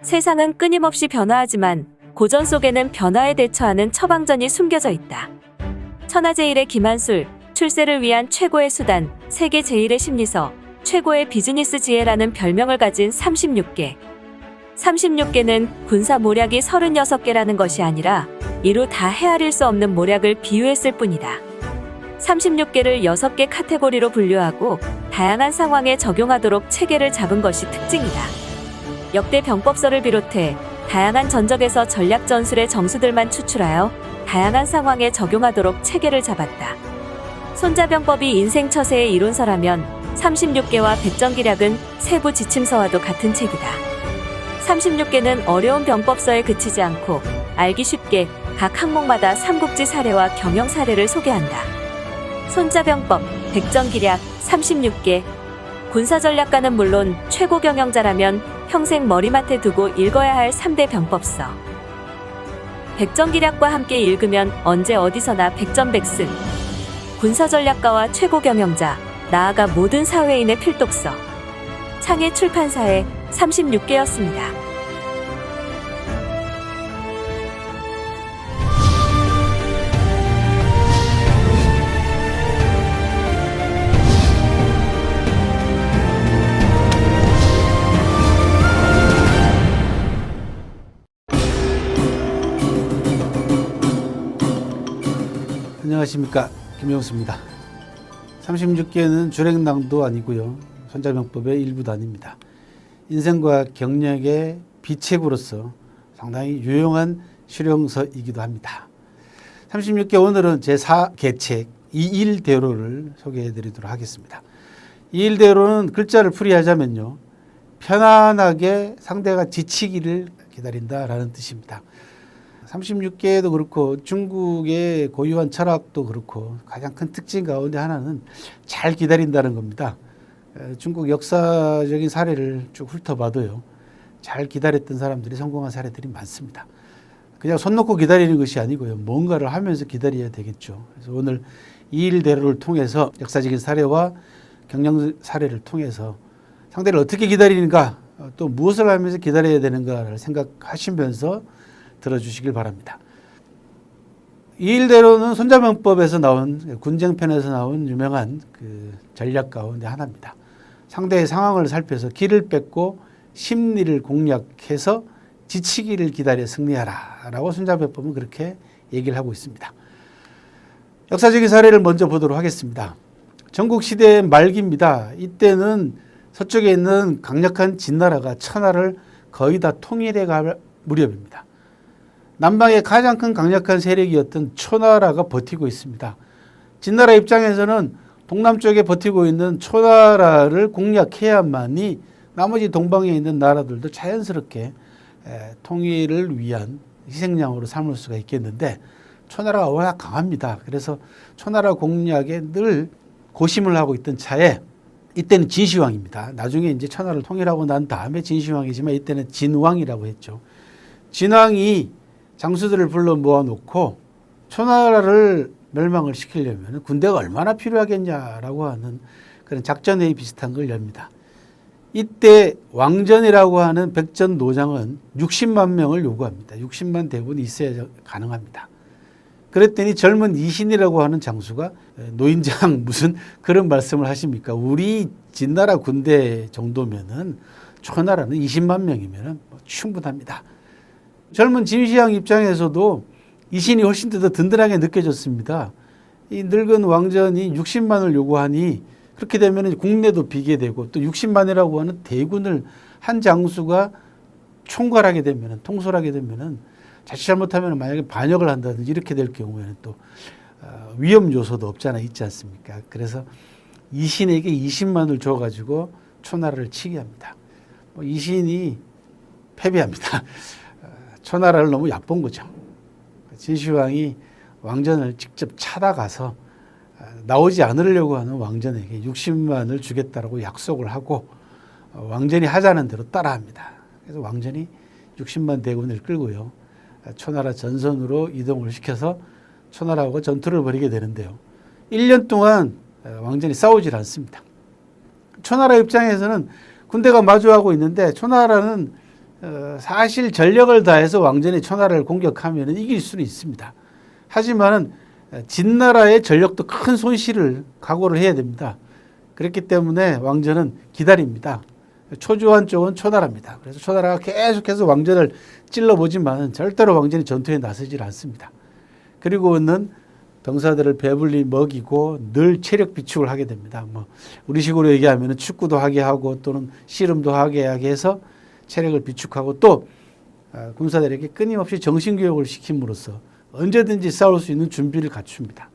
세상은 끊임없이 변화하지만 고전 속에는 변화에 대처하는 처방전이 숨겨져 있다. 천하제일의 김한술, 출세를 위한 최고의 수단, 세계 제일의 심리서, 최고의 비즈니스 지혜라는 별명을 가진 36개. 36개는 군사 모략이 36개라는 것이 아니라 이루 다 헤아릴 수 없는 모략을 비유했을 뿐이다. 36개를 6개 카테고리로 분류하고 다양한 상황에 적용하도록 체계를 잡은 것이 특징이다. 역대 병법서를 비롯해 다양한 전적에서 전략 전술의 정수들만 추출하여 다양한 상황에 적용하도록 체계를 잡았다. 손자병법이 인생 처세의 이론서라면 36개와 백전기략은 세부 지침서와도 같은 책이다. 36개는 어려운 병법서에 그치지 않고 알기 쉽게 각 항목마다 삼국지 사례와 경영 사례를 소개한다. 손자병법, 백전기략, 36개. 군사전략가는 물론 최고 경영자라면 평생 머리맡에 두고 읽어야 할 3대 병법서. 백전기략과 함께 읽으면 언제 어디서나 백전백승. 군사전략가와 최고 경영자, 나아가 모든 사회인의 필독서. 창의 출판사에 36개였습니다. 안녕하십니까, 김용수입니다. 36개는 주랭낭도 아니고요, 손자병법의 일부도 아닙니다. 인생과 경력의 비책으로서 상당히 유용한 실용서이기도 합니다. 36개 오늘은 제4계책 이일대로를 소개해 드리도록 하겠습니다. 이일대로는 글자를 풀이하자면요, 편안하게 상대가 지치기를 기다린다라는 뜻입니다. 36개도 그렇고 중국의 고유한 철학도 그렇고 가장 큰 특징 가운데 하나는 잘 기다린다는 겁니다. 중국 역사적인 사례를 쭉 훑어봐도요, 잘 기다렸던 사람들이 성공한 사례들이 많습니다. 그냥 손 놓고 기다리는 것이 아니고요, 뭔가를 하면서 기다려야 되겠죠. 그래서 오늘 이 일대로를 통해서 역사적인 사례와 경영 사례를 통해서 상대를 어떻게 기다리는가, 또 무엇을 하면서 기다려야 되는가를 생각하시면서 들어주시길 바랍니다. 이 일대로는 손자병법에서 나온, 군쟁편에서 나온 유명한 그 전략 가운데 하나입니다. 상대의 상황을 살펴서 기를 뺏고 심리를 공략해서 지치기를 기다려 승리하라 라고 손자병법은 그렇게 얘기를 하고 있습니다. 역사적인 사례를 먼저 보도록 하겠습니다. 전국시대 말기입니다. 이때는 서쪽에 있는 강력한 진나라가 천하를 거의 다 통일해 갈 무렵입니다. 남방의 가장 큰 강력한 세력이었던 초나라가 버티고 있습니다. 진나라 입장에서는 동남쪽에 버티고 있는 초나라를 공략해야만이 나머지 동방에 있는 나라들도 자연스럽게 통일을 위한 희생양으로 삼을 수가 있겠는데 초나라가 워낙 강합니다. 그래서 초나라 공략에 늘 고심을 하고 있던 차에 이때는 진시황입니다. 나중에 이제 천하를 통일하고 난 다음에 진시황이지만 이때는 진왕이라고 했죠. 진왕이 장수들을 불러 모아놓고 초나라를 멸망을 시키려면 군대가 얼마나 필요하겠냐라고 하는 그런 작전회의 비슷한 걸 엽니다. 이때 왕전이라고 하는 백전노장은 60만 명을 요구합니다. 60만 대군이 있어야 가능합니다. 그랬더니 젊은 이신이라고 하는 장수가 노인장 무슨 그런 말씀을 하십니까? 우리 진나라 군대 정도면은 초나라는 20만 명이면 충분합니다. 젊은 진시황 입장에서도 이신이 훨씬 더 든든하게 느껴졌습니다. 이 늙은 왕전이 60만을 요구하니 그렇게 되면 국내도 비게 되고 또 60만이라고 하는 대군을 한 장수가 총괄하게 되면 통솔하게 되면 자칫 잘못하면 만약에 반역을 한다든지 이렇게 될 경우에는 또 위험 요소도 없잖아 있지 않습니까? 그래서 이신에게 20만을 줘가지고 초나라를 치게 합니다. 이신이 패배합니다. 초나라를 너무 얕본 거죠. 진시황이 왕전을 직접 찾아가서 나오지 않으려고 하는 왕전에게 60만을 주겠다라고 약속을 하고 왕전이 하자는 대로 따라합니다. 그래서 왕전이 60만 대군을 끌고요. 초나라 전선으로 이동을 시켜서 초나라하고 전투를 벌이게 되는데요. 1년 동안 왕전이 싸우질 않습니다. 초나라 입장에서는 군대가 마주하고 있는데 초나라는 사실 전력을 다해서 왕전이 초나라를 공격하면 이길 수는 있습니다. 하지만 진나라의 전력도 큰 손실을 각오를 해야 됩니다. 그렇기 때문에 왕전은 기다립니다. 초조한 쪽은 초나라입니다. 그래서 초나라가 계속해서 왕전을 찔러보지만 절대로 왕전이 전투에 나서질 않습니다. 그리고는 병사들을 배불리 먹이고 늘 체력 비축을 하게 됩니다. 우리식으로 얘기하면 축구도 하게 하고 또는 씨름도 하게 해서 체력을 비축하고 또 군사들에게 끊임없이 정신교육을 시킴으로써 언제든지 싸울 수 있는 준비를 갖춥니다.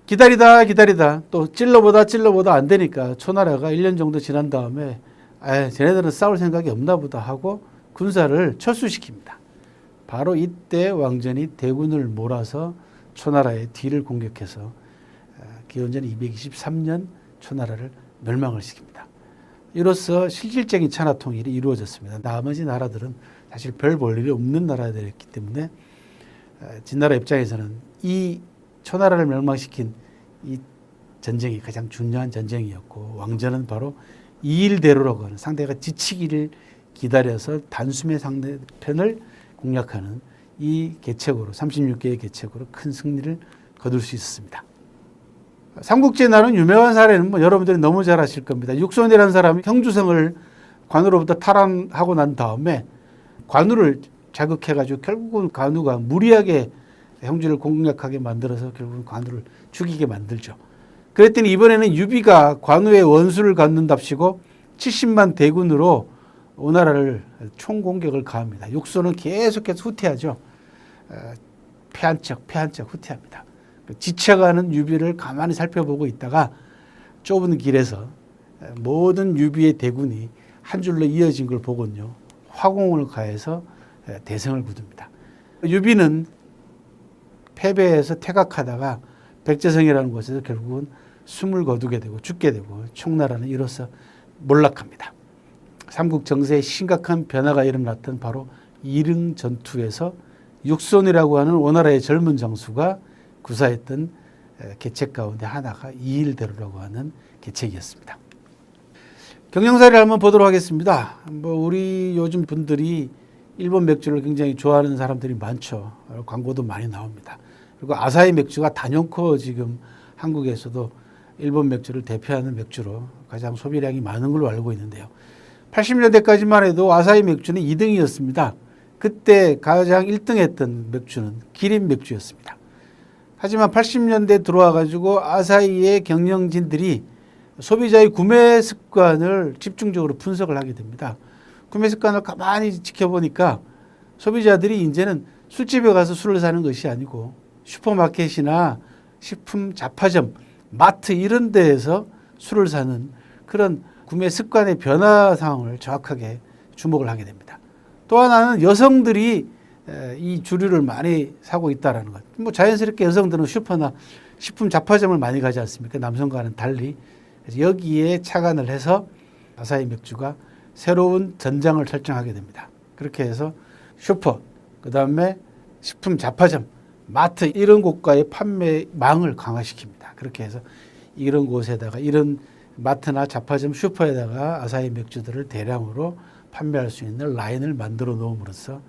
기다리다 또 찔러보다 안 되니까 초나라가 1년 정도 지난 다음에 쟤네들은 싸울 생각이 없나 보다 하고 군사를 철수시킵니다. 바로 이때 왕전이 대군을 몰아서 초나라의 뒤를 공격해서 기원전 223년 초나라를 멸망을 시킵니다. 이로써 실질적인 천하 통일이 이루어졌습니다. 나머지 나라들은 사실 별 볼 일이 없는 나라들이었기 때문에 진나라 입장에서는 이 초나라를 멸망시킨 이 전쟁이 가장 중요한 전쟁이었고 왕전은 바로 이일대로라고 하는 상대가 지치기를 기다려서 단숨에 상대편을 공략하는 이 계책으로 36개의 계책으로 큰 승리를 거둘 수 있었습니다. 삼국지에 나오는 유명한 사례는 여러분들이 너무 잘 아실 겁니다. 육손이라는 사람이 형주성을 관우로부터 탈환하고 난 다음에 관우를 자극해가지고 결국은 관우가 무리하게 형주를 공략하게 만들어서 결국은 관우를 죽이게 만들죠. 그랬더니 이번에는 유비가 관우의 원수를 갖는답시고 70만 대군으로 오나라를 총공격을 가합니다. 육손은 계속해서 후퇴하죠. 패한 척 후퇴합니다. 지쳐가는 유비를 가만히 살펴보고 있다가 좁은 길에서 모든 유비의 대군이 한 줄로 이어진 걸 보고는요. 화공을 가해서 대성을 거둡니다. 유비는 패배해서 퇴각하다가 백제성이라는 곳에서 결국은 숨을 거두게 되고 죽게 되고 총나라는 이로써 몰락합니다. 삼국 정세에 심각한 변화가 일어났던 바로 이릉 전투에서 육손이라고 하는 오나라의 젊은 장수가 구사했던 계책 가운데 하나가 이일대로라고 하는 계책이었습니다. 경영사를 한번 보도록 하겠습니다. 우리 요즘 분들이 일본 맥주를 굉장히 좋아하는 사람들이 많죠. 광고도 많이 나옵니다. 그리고 아사히 맥주가 단연코 지금 한국에서도 일본 맥주를 대표하는 맥주로 가장 소비량이 많은 걸로 알고 있는데요. 80년대까지만 해도 아사히 맥주는 2등이었습니다. 그때 가장 1등했던 맥주는 기린 맥주였습니다. 하지만 80년대 들어와 가지고 아사히의 경영진들이 소비자의 구매 습관을 집중적으로 분석을 하게 됩니다. 구매 습관을 가만히 지켜보니까 소비자들이 이제는 술집에 가서 술을 사는 것이 아니고 슈퍼마켓이나 식품 잡화점, 마트 이런 데에서 술을 사는 그런 구매 습관의 변화 상황을 정확하게 주목을 하게 됩니다. 또 하나는 여성들이 이 주류를 많이 사고 있다는 것. 뭐 자연스럽게 여성들은 슈퍼나 식품 잡화점을 많이 가지 않습니까? 남성과는 달리. 그래서 여기에 착안을 해서 아사히 맥주가 새로운 전장을 설정하게 됩니다. 그렇게 해서 슈퍼, 그 다음에 식품 잡화점, 마트 이런 곳과의 판매망을 강화시킵니다. 그렇게 해서 이런 곳에다가 이런 마트나 잡화점, 슈퍼에다가 아사히 맥주들을 대량으로 판매할 수 있는 라인을 만들어 놓음으로써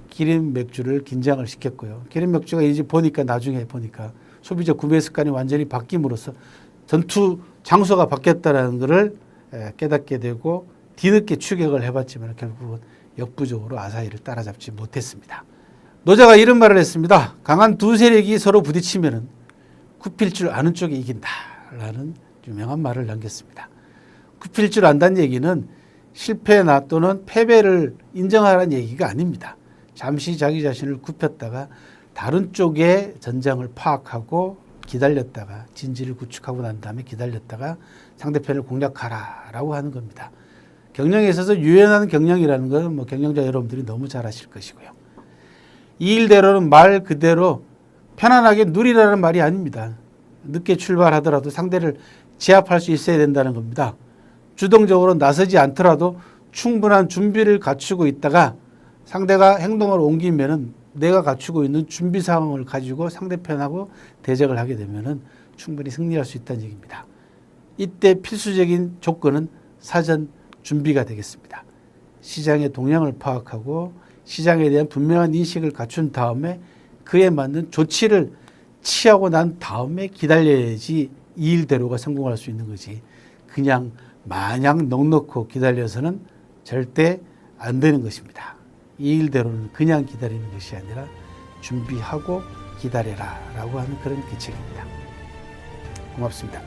기린 맥주를 긴장을 시켰고요. 기린 맥주가 이제 나중에 보니까 소비자 구매 습관이 완전히 바뀜으로써 전투 장소가 바뀌었다는 것을 깨닫게 되고 뒤늦게 추격을 해봤지만 결국은 역부족으로 아사히를 따라잡지 못했습니다. 노자가 이런 말을 했습니다. 강한 두 세력이 서로 부딪히면 굽힐 줄 아는 쪽이 이긴다라는 유명한 말을 남겼습니다. 굽힐 줄 안다는 얘기는 실패나 또는 패배를 인정하라는 얘기가 아닙니다. 잠시 자기 자신을 굽혔다가 다른 쪽의 전장을 파악하고 기다렸다가 진지를 구축하고 난 다음에 기다렸다가 상대편을 공략하라라고 하는 겁니다. 경영에 있어서 유연한 경영이라는 건 뭐 경영자 여러분들이 너무 잘 아실 것이고요. 이 일대로는 말 그대로 편안하게 누리라는 말이 아닙니다. 늦게 출발하더라도 상대를 제압할 수 있어야 된다는 겁니다. 주동적으로 나서지 않더라도 충분한 준비를 갖추고 있다가 상대가 행동을 옮기면은 내가 갖추고 있는 준비 상황을 가지고 상대편하고 대적을 하게 되면은 충분히 승리할 수 있다는 얘기입니다. 이때 필수적인 조건은 사전 준비가 되겠습니다. 시장의 동향을 파악하고 시장에 대한 분명한 인식을 갖춘 다음에 그에 맞는 조치를 취하고 난 다음에 기다려야지 이 일대로가 성공할 수 있는 거지. 그냥 마냥 넉넉히 기다려서는 절대 안 되는 것입니다. 이 일대로는 그냥 기다리는 것이 아니라 준비하고 기다려라 라고 하는 그런 규칙입니다. 고맙습니다.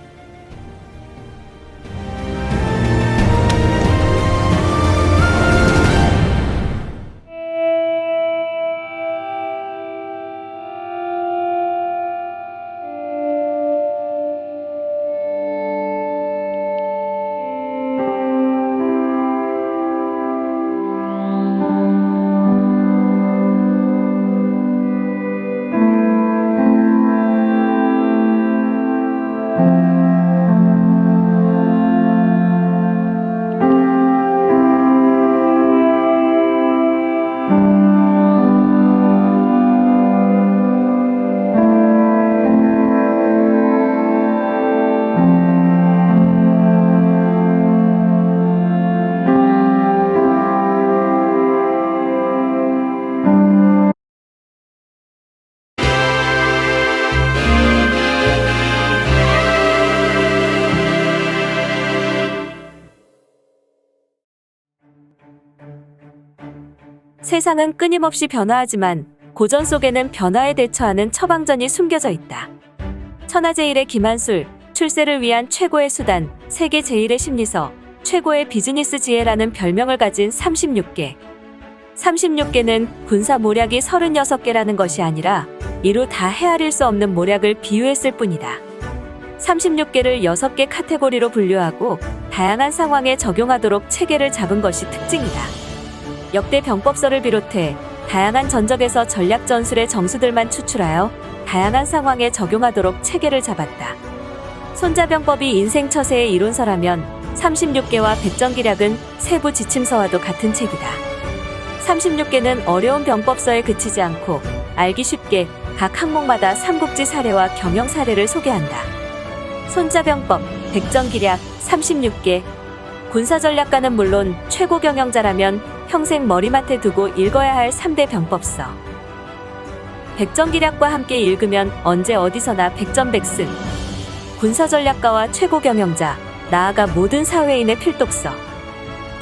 세상은 끊임없이 변화하지만 고전 속에는 변화에 대처하는 처방전이 숨겨져 있다. 천하제일의 김한술, 출세를 위한 최고의 수단, 세계 제일의 심리서, 최고의 비즈니스 지혜라는 별명을 가진 36개. 36개는 군사 모략이 36개라는 것이 아니라 이루 다 헤아릴 수 없는 모략을 비유했을 뿐이다. 36개를 6개 카테고리로 분류하고 다양한 상황에 적용하도록 체계를 잡은 것이 특징이다. 역대 병법서를 비롯해 다양한 전적에서 전략 전술의 정수들만 추출하여 다양한 상황에 적용하도록 체계를 잡았다. 손자병법이 인생 처세의 이론서라면 36개와 백전기략은 세부 지침서와도 같은 책이다. 36개는 어려운 병법서에 그치지 않고 알기 쉽게 각 항목마다 삼국지 사례와 경영 사례를 소개한다. 손자병법, 백전기략, 36개. 군사전략가는 물론 최고 경영자라면 평생 머리맡에 두고 읽어야 할 3대 병법서. 백전기략과 함께 읽으면 언제 어디서나 백전백승. 군사전략가와 최고 경영자, 나아가 모든 사회인의 필독서.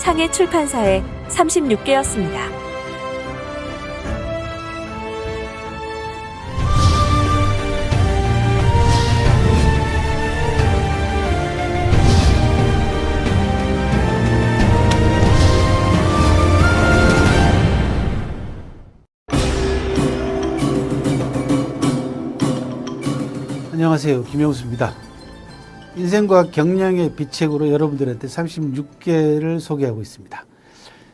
상해 출판사에 36개였습니다. 안녕하세요. 김영수입니다. 인생과 경영의 비책으로 여러분들한테 36개를 소개하고 있습니다.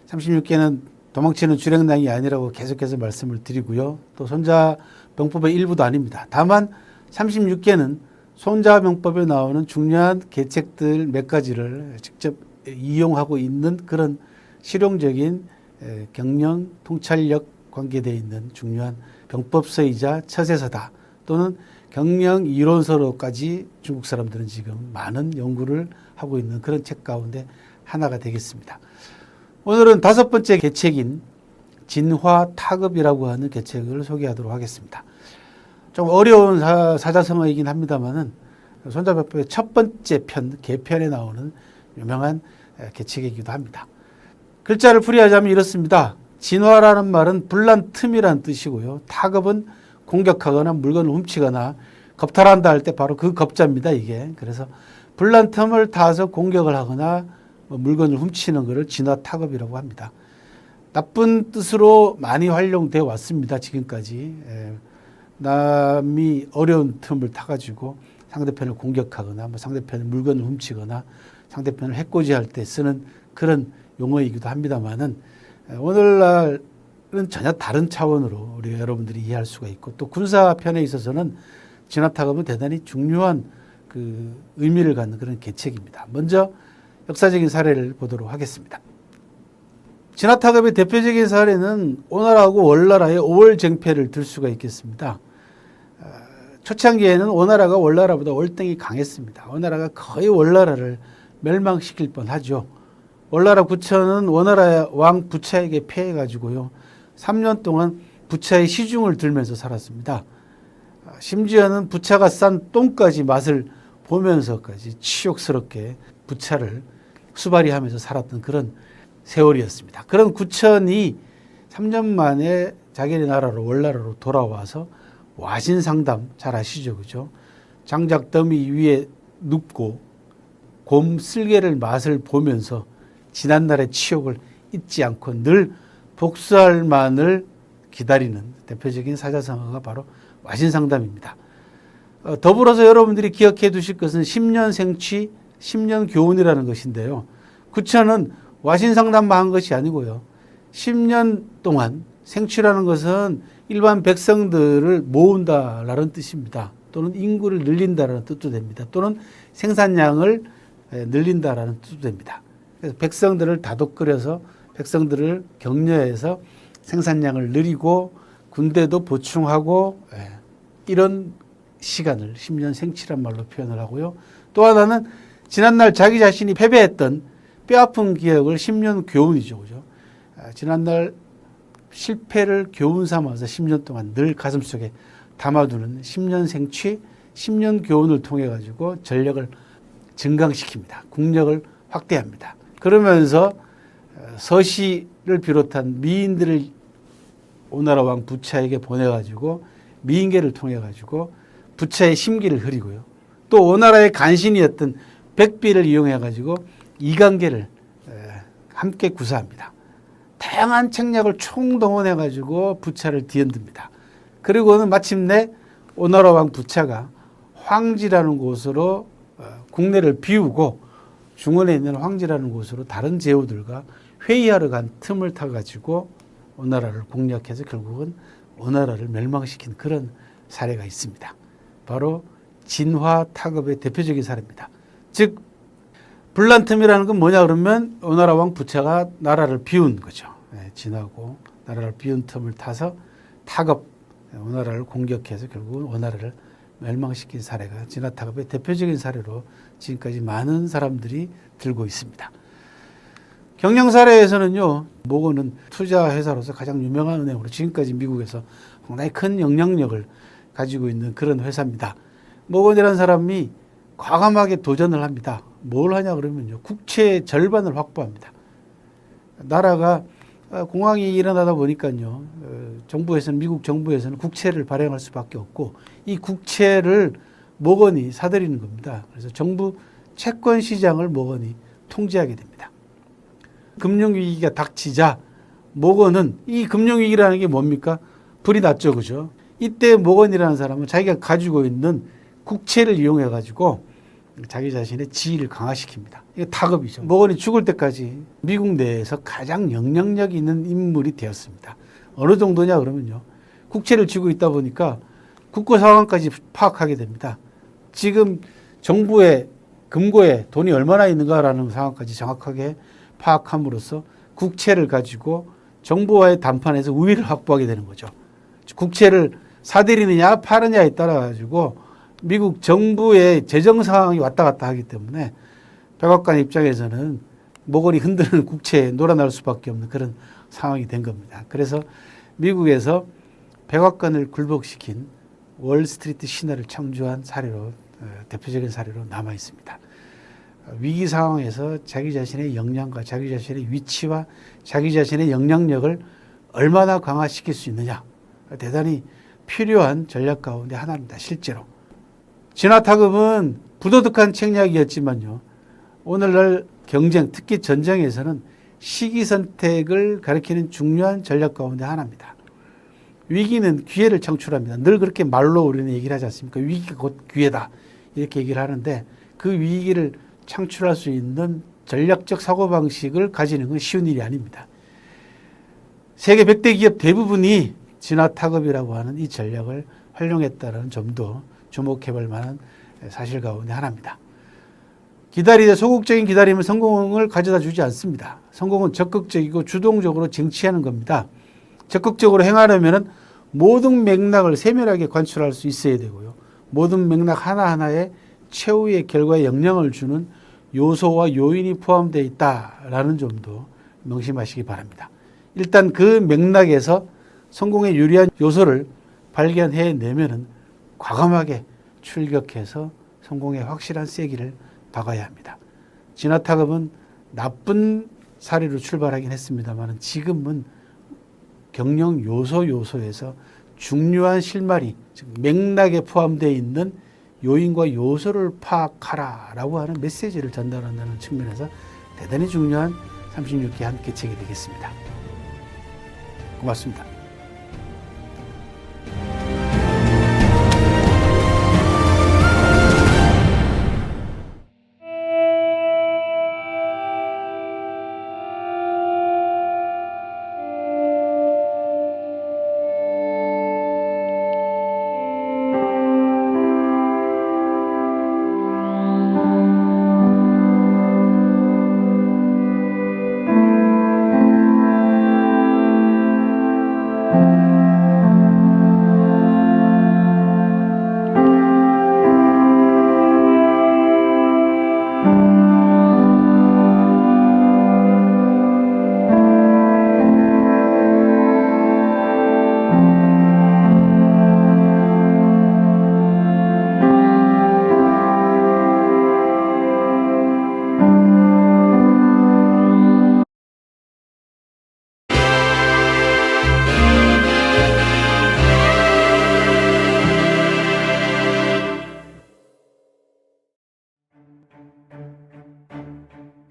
36개는 도망치는 주랭랑이 아니라고 계속해서 말씀을 드리고요. 또 손자병법의 일부도 아닙니다. 다만 36개는 손자병법에 나오는 중요한 계책들 몇 가지를 직접 이용하고 있는 그런 실용적인 경영 통찰력 관계되어 있는 중요한 병법서이자 처세서다. 또는 경영 이론서로까지 중국 사람들은 지금 많은 연구를 하고 있는 그런 책 가운데 하나가 되겠습니다. 오늘은 5번째 계책인 진화타급이라고 하는 계책을 소개하도록 하겠습니다. 좀 어려운 사자성어이긴 합니다만은 손자병법의 첫 번째 편, 개편에 나오는 유명한 계책이기도 합니다. 글자를 풀이하자면 이렇습니다. 진화라는 말은 불난 틈이라는 뜻이고요. 타급은 공격하거나 물건을 훔치거나 겁탈한다 할 때 바로 그 겁자입니다, 이게. 그래서 불난 틈을 타서 공격을 하거나 물건을 훔치는 것을 진화타급이라고 합니다. 나쁜 뜻으로 많이 활용되어 왔습니다, 지금까지. 남이 어려운 틈을 타가지고 상대편을 공격하거나 상대편의 물건을 훔치거나 상대편을 해코지할 때 쓰는 그런 용어이기도 합니다만은 오늘날은 전혀 다른 차원으로 우리 여러분들이 이해할 수가 있고 또 군사편에 있어서는 진화타급은 대단히 중요한 그 의미를 갖는 그런 계책입니다. 먼저 역사적인 사례를 보도록 하겠습니다. 진화타급의 대표적인 사례는 오나라하고 월나라의 5월 쟁패를 들 수가 있겠습니다. 초창기에는 오나라가 월나라보다 월등히 강했습니다. 오나라가 거의 월나라를 멸망시킬 뻔하죠. 월나라 부처는 오나라 왕 부차에게 패해가지고요. 3년 동안 부차의 시중을 들면서 살았습니다. 심지어는 부차가 싼 똥까지 맛을 보면서까지 치욕스럽게 부차를 수발이하면서 살았던 그런 세월이었습니다. 그런 구천이 3년 만에 자기네 나라로 월나라로 돌아와서 와신상담 잘 아시죠, 그죠? 장작 더미 위에 눕고 곰 쓸개를 맛을 보면서 지난날의 치욕을 잊지 않고 늘 복수할 만을 기다리는 대표적인 사자성어가 바로 와신상담입니다. 더불어서 여러분들이 기억해 두실 것은 10년 생취, 10년 교훈이라는 것인데요. 구천은 와신상담만 한 것이 아니고요. 10년 동안 생취라는 것은 일반 백성들을 모은다라는 뜻입니다. 또는 인구를 늘린다라는 뜻도 됩니다. 또는 생산량을 늘린다라는 뜻도 됩니다. 그래서 백성들을 다독거려서 백성들을 격려해서 생산량을 늘리고 군대도 보충하고 이런 시간을 10년 생치란 말로 표현을 하고요. 또 하나는 지난날 자기 자신이 패배했던 뼈아픈 기억을 10년 교훈이죠. 그죠? 지난날 실패를 교훈 삼아서 10년 동안 늘 가슴속에 담아두는 10년 생취, 10년 교훈을 통해 가지고 전력을 증강시킵니다. 국력을 확대합니다. 그러면서 서시를 비롯한 미인들을 오나라 왕 부차에게 보내가지고 미인계를 통해가지고 부차의 심기를 흐리고요. 또 오나라의 간신이었던 백비를 이용해가지고 이강계를 함께 구사합니다. 다양한 책략을 총동원해가지고 부차를 뒤흔듭니다. 그리고는 마침내 오나라 왕 부차가 황지라는 곳으로 국내를 비우고 중원에 있는 황지라는 곳으로 다른 제후들과 회의하러 간 틈을 타가지고 오나라를 공략해서 결국은 오나라를 멸망시킨 그런 사례가 있습니다. 바로 진화타급의 대표적인 사례입니다. 즉 불난틈이라는 건 뭐냐 그러면 오나라 왕 부차가 나라를 비운 거죠. 진하고 나라를 비운 틈을 타서 타급, 오나라를 공격해서 결국은 오나라를 멸망시킨 사례가 진화타급의 대표적인 사례로 지금까지 많은 사람들이 들고 있습니다. 경영 사례에서는요, 모건은 투자 회사로서 가장 유명한 은행으로 지금까지 미국에서 상당히 큰 영향력을 가지고 있는 그런 회사입니다. 모건이라는 사람이 과감하게 도전을 합니다. 뭘 하냐 그러면요, 국채의 절반을 확보합니다. 나라가 공황이 일어나다 보니까요. 미국 정부에서는 국채를 발행할 수밖에 없고 이 국채를 모건이 사들이는 겁니다. 그래서 정부 채권 시장을 모건이 통제하게 됩니다. 금융위기가 닥치자 모건은 이 금융위기라는 게 뭡니까? 불이 났죠. 그죠? 이때 모건이라는 사람은 자기가 가지고 있는 국채를 이용해 가지고 자기 자신의 지위를 강화시킵니다. 이게 다급이죠. 모건이 죽을 때까지 미국 내에서 가장 영향력 있는 인물이 되었습니다. 어느 정도냐 그러면요. 국채를 쥐고 있다 보니까 국고 상황까지 파악하게 됩니다. 지금 정부의 금고에 돈이 얼마나 있는가라는 상황까지 정확하게 파악함으로써 국채를 가지고 정부와의 담판에서 우위를 확보하게 되는 거죠. 국채를 사들이느냐 파느냐에 따라 가지고 미국 정부의 재정 상황이 왔다 갔다 하기 때문에 백악관 입장에서는 모건이 흔드는 국채에 놀아날 수밖에 없는 그런 상황이 된 겁니다. 그래서 미국에서 백악관을 굴복시킨 월스트리트 신화를 창조한 사례로 대표적인 사례로 남아 있습니다. 위기 상황에서 자기 자신의 역량과 자기 자신의 위치와 자기 자신의 영향력을 얼마나 강화시킬 수 있느냐 대단히 필요한 전략 가운데 하나입니다. 실제로. 진화타급은 부도덕한 책략이었지만요. 오늘날 경쟁, 특히 전쟁에서는 시기선택을 가리키는 중요한 전략 가운데 하나입니다. 위기는 기회를 창출합니다. 늘 그렇게 말로 우리는 얘기를 하지 않습니까? 위기가 곧 기회다. 이렇게 얘기를 하는데 그 위기를 창출할 수 있는 전략적 사고방식을 가지는 건 쉬운 일이 아닙니다. 세계 100대 기업 대부분이 진화타급이라고 하는 이 전략을 활용했다는 점도 주목해 볼 만한 사실 가운데 하나입니다. 소극적인 기다림은 성공을 가져다 주지 않습니다. 성공은 적극적이고 주동적으로 쟁취하는 겁니다. 적극적으로 행하려면 모든 맥락을 세밀하게 관찰할 수 있어야 되고요. 모든 맥락 하나하나에 최후의 결과에 영향을 주는 요소와 요인이 포함되어 있다라는 점도 명심하시기 바랍니다. 일단 그 맥락에서 성공에 유리한 요소를 발견해내면은 과감하게 출격해서 성공의 확실한 세기를 박아야 합니다. 진화타급은 나쁜 사례로 출발하긴 했습니다만 지금은 경영 요소에서 중요한 실마리, 즉 맥락에 포함되어 있는 요인과 요소를 파악하라라고 하는 메시지를 전달한다는 측면에서 대단히 중요한 36기 한 개책이 되겠습니다. 고맙습니다.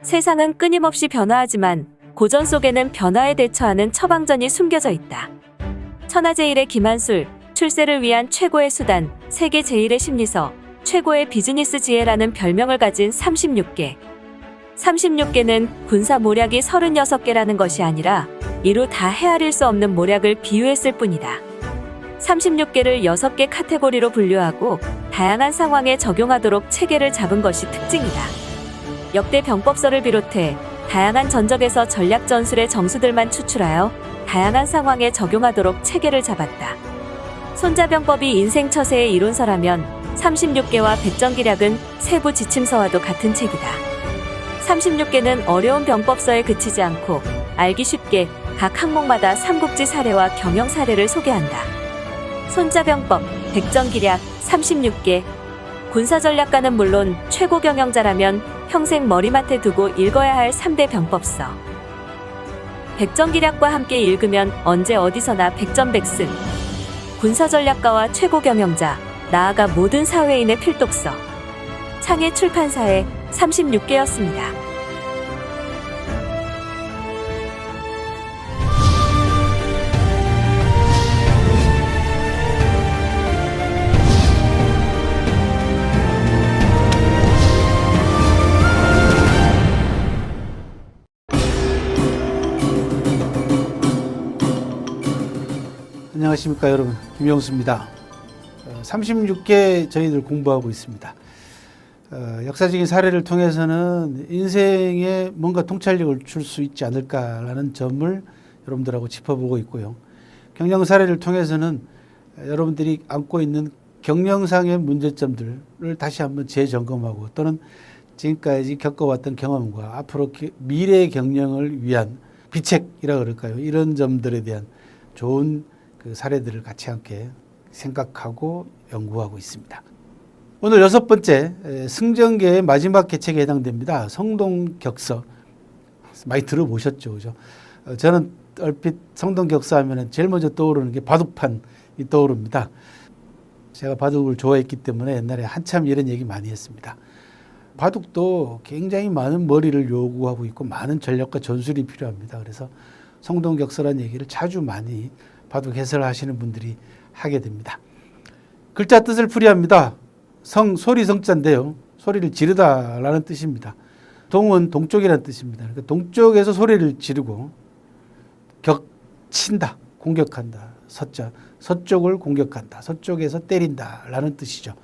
세상은 끊임없이 변화하지만 고전 속에는 변화에 대처하는 처방전이 숨겨져 있다. 천하제일의 김한술, 출세를 위한 최고의 수단, 세계 제일의 심리서, 최고의 비즈니스 지혜라는 별명을 가진 36개. 36개는 군사 모략이 36개라는 것이 아니라 이루 다 헤아릴 수 없는 모략을 비유했을 뿐이다. 36개를 6개 카테고리로 분류하고 다양한 상황에 적용하도록 체계를 잡은 것이 특징이다. 역대 병법서를 비롯해 다양한 전적에서 전략 전술의 정수들만 추출하여 다양한 상황에 적용하도록 체계를 잡았다. 손자병법이 인생 처세의 이론서라면 36개와 백전기략은 세부 지침서와도 같은 책이다. 36개는 어려운 병법서에 그치지 않고 알기 쉽게 각 항목마다 삼국지 사례와 경영 사례를 소개한다. 손자병법, 백전기략, 36개. 군사전략가는 물론 최고 경영자라면 평생 머리맡에 두고 읽어야 할 3대 병법서. 백전기략과 함께 읽으면 언제 어디서나 백전백승. 군사전략가와 최고 경영자, 나아가 모든 사회인의 필독서. 창의 출판사에 36개였습니다. 안녕하십니까 여러분, 김영수입니다. 36개 저희들 공부하고 있습니다. 역사적인 사례를 통해서는 인생에 뭔가 통찰력을 줄 수 있지 않을까라는 점을 여러분들하고 짚어보고 있고요. 경영 사례를 통해서는 여러분들이 안고 있는 경영상의 문제점들을 다시 한번 재점검하고 또는 지금까지 겪어왔던 경험과 앞으로 미래 경영을 위한 비책이라 그럴까요? 이런 점들에 대한 좋은 그 사례들을 같이 함께 생각하고 연구하고 있습니다. 오늘 6번째 승정계의 마지막 개책에 해당됩니다. 성동격서 많이 들어보셨죠, 그죠? 저는 얼핏 성동격서 하면은 제일 먼저 떠오르는 게 바둑판이 떠오릅니다. 제가 바둑을 좋아했기 때문에 옛날에 한참 이런 얘기 많이 했습니다. 바둑도 굉장히 많은 머리를 요구하고 있고 많은 전략과 전술이 필요합니다. 그래서 성동격서라는 얘기를 자주 많이 바둑 해설하시는 분들이 하게 됩니다. 글자 뜻을 풀이합니다. 소리 성자인데요. 소리를 지르다라는 뜻입니다. 동은 동쪽이라는 뜻입니다. 그러니까 동쪽에서 소리를 지르고 격친다, 공격한다. 서자, 서쪽을 공격한다. 서쪽에서 때린다라는 뜻이죠.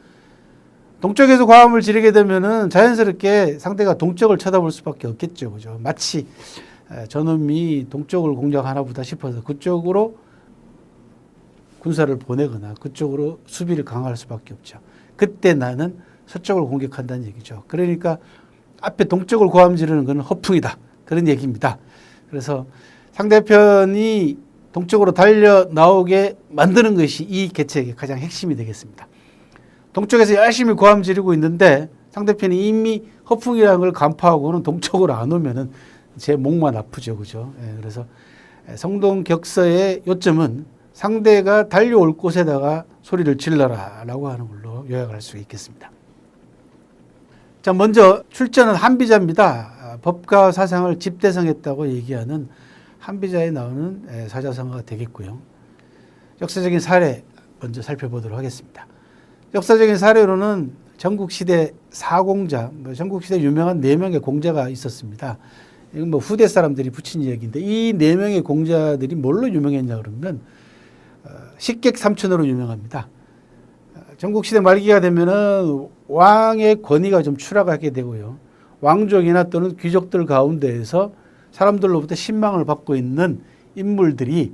동쪽에서 과음을 지르게 되면은 자연스럽게 상대가 동쪽을 쳐다볼 수밖에 없겠죠. 그죠? 마치 저놈이 동쪽을 공격하나 보다 싶어서 그쪽으로 군사를 보내거나 그쪽으로 수비를 강화할 수밖에 없죠. 그때 나는 서쪽을 공격한다는 얘기죠. 그러니까 앞에 동쪽을 고함 지르는 것은 허풍이다. 그런 얘기입니다. 그래서 상대편이 동쪽으로 달려 나오게 만드는 것이 이 계책의 가장 핵심이 되겠습니다. 동쪽에서 열심히 고함 지르고 있는데 상대편이 이미 허풍이라는 걸 간파하고는 동쪽으로 안 오면은 제 목만 아프죠. 그죠? 그래서 성동격서의 요점은 상대가 달려올 곳에다가 소리를 질러라 라고 하는 걸로 요약할 수 있겠습니다. 자, 먼저 출전은 한비자입니다. 법과 사상을 집대성했다고 얘기하는 한비자에 나오는 사자성어가 되겠고요. 역사적인 사례 먼저 살펴보도록 하겠습니다. 역사적인 사례로는 전국시대 사공자, 전국시대 유명한 4명의 공자가 있었습니다. 이건 후대 사람들이 붙인 얘기인데 이 4명의 공자들이 뭘로 유명했냐 그러면 식객삼천으로 유명합니다. 전국시대 말기가 되면은 왕의 권위가 좀 추락하게 되고요. 왕족이나 또는 귀족들 가운데에서 사람들로부터 신망을 받고 있는 인물들이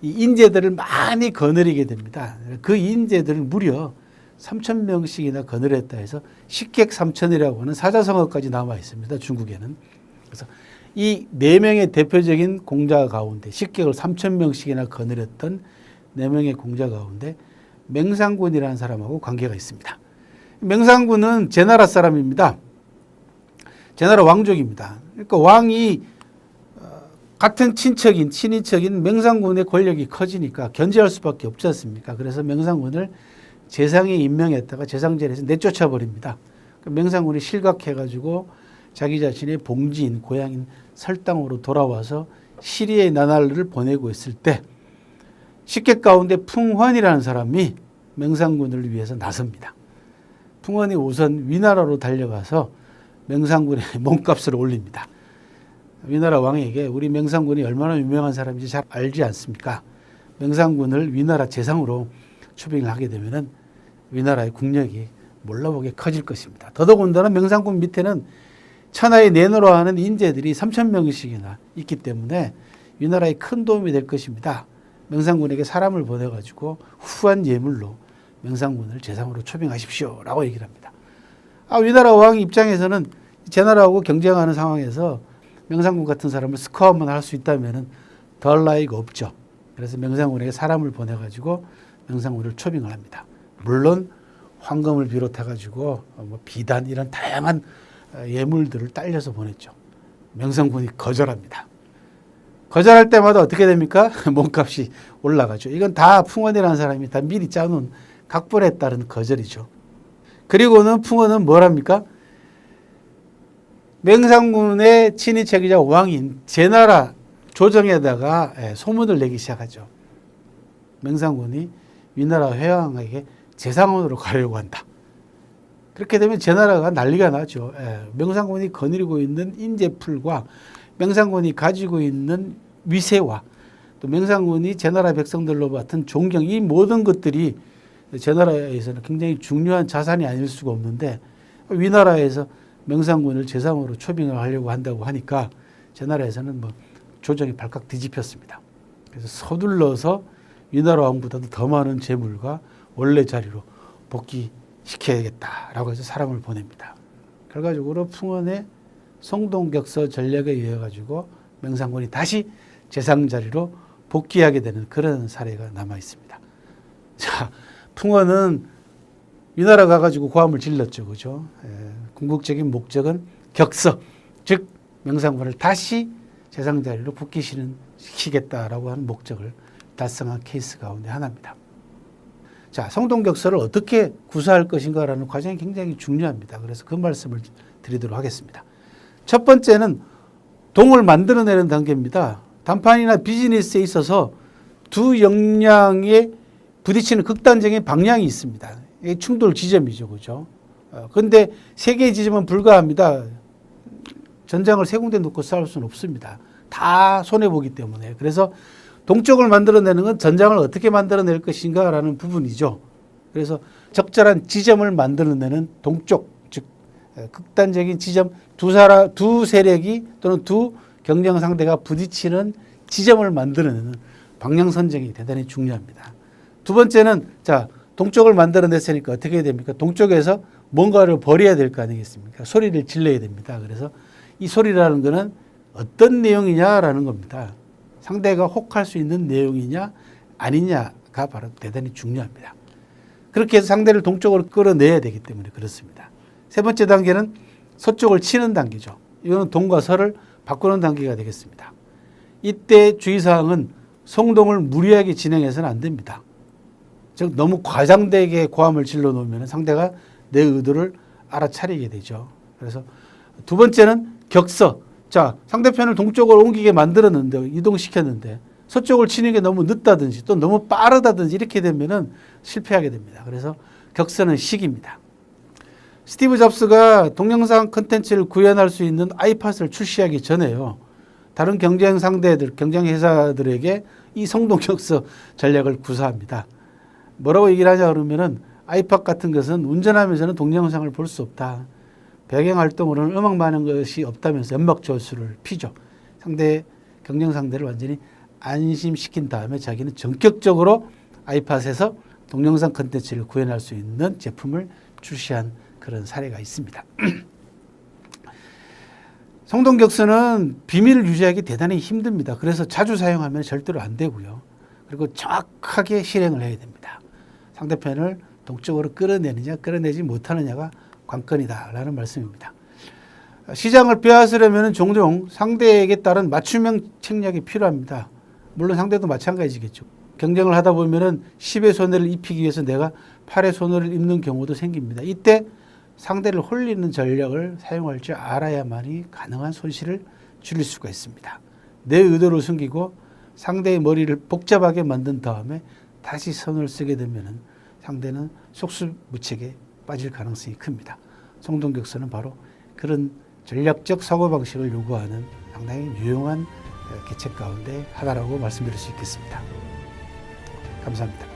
이 인재들을 많이 거느리게 됩니다. 그 인재들을 무려 3,000명씩이나 거느렸다 해서 식객삼천이라고 하는 사자성어까지 남아 있습니다. 중국에는. 그래서 이 4명의 대표적인 공자 가운데 식객을 3,000명씩이나 거느렸던 4명의 공자 가운데 맹상군이라는 사람하고 관계가 있습니다. 맹상군은 제나라 사람입니다. 제나라 왕족입니다. 그러니까 왕이 같은 친인척인 맹상군의 권력이 커지니까 견제할 수밖에 없지 않습니까? 그래서 맹상군을 재상에 임명했다가 재상제에서 내쫓아 버립니다. 맹상군이 실각해가지고 자기 자신의 봉지인 고향인 설당으로 돌아와서 시리의 나날을 보내고 있을 때 식객 가운데 풍헌이라는 사람이 맹상군을 위해서 나섭니다. 풍헌이 우선 위나라로 달려가서 맹상군의 몸값을 올립니다. 위나라 왕에게 우리 맹상군이 얼마나 유명한 사람인지 잘 알지 않습니까? 맹상군을 위나라 재상으로 추빙을 하게 되면은 위나라의 국력이 몰라보게 커질 것입니다. 더더군다나 맹상군 밑에는 천하의 내노라 하는 인재들이 3,000명씩이나 있기 때문에 위나라에 큰 도움이 될 것입니다. 맹상군에게 사람을 보내가지고 후한 예물로 맹상군을 재상으로 초빙하십시오 라고 얘기를 합니다. 위나라 왕 입장에서는 제나라하고 경쟁하는 상황에서 맹상군 같은 사람을 스코어만 할 수 있다면 덜 나이가 없죠. 그래서 맹상군에게 사람을 보내가지고 맹상군을 초빙을 합니다. 물론 황금을 비롯해가지고 비단 이런 다양한 예물들을 딸려서 보냈죠. 맹상군이 거절합니다. 거절할 때마다 어떻게 됩니까? 몸값이 올라가죠. 이건 다 풍원이라는 사람이 다 미리 짜놓은 각본에 따른 거절이죠. 그리고는 풍원은 뭘 합니까? 맹상군의 친인척이자 왕인 제나라 조정에다가 소문을 내기 시작하죠. 맹상군이 위나라 회왕에게 재상원으로 가려고 한다. 그렇게 되면 제나라가 난리가 나죠. 맹상군이 거느리고 있는 인재풀과 맹상군이 가지고 있는 위세와 또 맹상군이 제나라 백성들로 맡은 존경, 이 모든 것들이 제나라에서는 굉장히 중요한 자산이 아닐 수가 없는데 위나라에서 맹상군을 재상으로 초빙을 하려고 한다고 하니까 제나라에서는 뭐 조정이 발칵 뒤집혔습니다. 그래서 서둘러서 위나라 왕보다도 더 많은 재물과 원래 자리로 복귀시켜야겠다라고 해서 사람을 보냅니다. 결과적으로 풍원의 성동격서 전략에 의해 가지고 맹상군이 다시 재상 자리로 복귀하게 되는 그런 사례가 남아 있습니다. 자, 풍원은 위나라 가가지고 고함을 질렀죠, 그죠? 궁극적인 목적은 격서, 즉 명상군을 다시 재상 자리로 복귀시키겠다라고 하는 목적을 달성한 케이스 가운데 하나입니다. 자, 성동격서를 어떻게 구사할 것인가라는 과정이 굉장히 중요합니다. 그래서 그 말씀을 드리도록 하겠습니다. 첫 번째는 동을 만들어내는 단계입니다. 담판이나 비즈니스에 있어서 두 역량에 부딪히는 극단적인 방향이 있습니다. 이게 충돌 지점이죠, 그죠? 그런데 세 개의 지점은 불가합니다. 전장을 세 군데 놓고 싸울 수는 없습니다. 다 손해보기 때문에. 그래서 동쪽을 만들어내는 건 전장을 어떻게 만들어낼 것인가라는 부분이죠. 그래서 적절한 지점을 만들어내는 동쪽, 즉 극단적인 지점, 두 세력이 또는 두 경쟁 상대가 부딪히는 지점을 만들어내는 방향 선정이 대단히 중요합니다. 두 번째는 자, 동쪽을 만들어냈으니까 어떻게 해야 됩니까? 동쪽에서 뭔가를 버려야 될 거 아니겠습니까? 소리를 질러야 됩니다. 그래서 이 소리라는 것은 어떤 내용이냐라는 겁니다. 상대가 혹할 수 있는 내용이냐 아니냐가 바로 대단히 중요합니다. 그렇게 해서 상대를 동쪽으로 끌어내야 되기 때문에 그렇습니다. 세 번째 단계는 서쪽을 치는 단계죠. 이거는 동과 서를 바꾸는 단계가 되겠습니다. 이때 주의사항은 성동을 무리하게 진행해서는 안 됩니다. 즉 너무 과장되게 고함을 질러 놓으면 상대가 내 의도를 알아차리게 되죠. 그래서 두 번째는 격서. 자, 상대편을 동쪽으로 옮기게 만들었는데, 이동시켰는데 서쪽을 치는 게 너무 늦다든지 또 너무 빠르다든지 이렇게 되면은 실패하게 됩니다. 그래서 격서는 식입니다. 스티브 잡스가 동영상 콘텐츠를 구현할 수 있는 아이팟을 출시하기 전에요. 다른 경쟁 상대들, 경쟁 회사들에게 이 성동격서 전략을 구사합니다. 뭐라고 얘기를 하냐 그러면은 아이팟 같은 것은 운전하면서는 동영상을 볼 수 없다. 배경 활동으로는 음악 많은 것이 없다면서 연막 저수를 피죠. 경쟁 상대를 완전히 안심시킨 다음에 자기는 전격적으로 아이팟에서 동영상 콘텐츠를 구현할 수 있는 제품을 출시한 그런 사례가 있습니다. 성동격서는 비밀을 유지하기 대단히 힘듭니다. 그래서 자주 사용하면 절대로 안 되고요. 그리고 정확하게 실행을 해야 됩니다. 상대편을 동쪽으로 끌어내느냐 끌어내지 못하느냐가 관건이다라는 말씀입니다. 시장을 빼앗으려면 종종 상대에게 따른 맞춤형 책략이 필요합니다. 물론 상대도 마찬가지겠죠. 경쟁을 하다 보면은 10의 손해를 입히기 위해서 내가 8의 손해를 입는 경우도 생깁니다. 이때 상대를 홀리는 전략을 사용할 줄 알아야만이 가능한 손실을 줄일 수가 있습니다. 내 의도를 숨기고 상대의 머리를 복잡하게 만든 다음에 다시 선을 쓰게 되면 상대는 속수무책에 빠질 가능성이 큽니다. 성동격서는 바로 그런 전략적 사고방식을 요구하는 상당히 유용한 계책 가운데 하나라고 말씀드릴 수 있겠습니다. 감사합니다.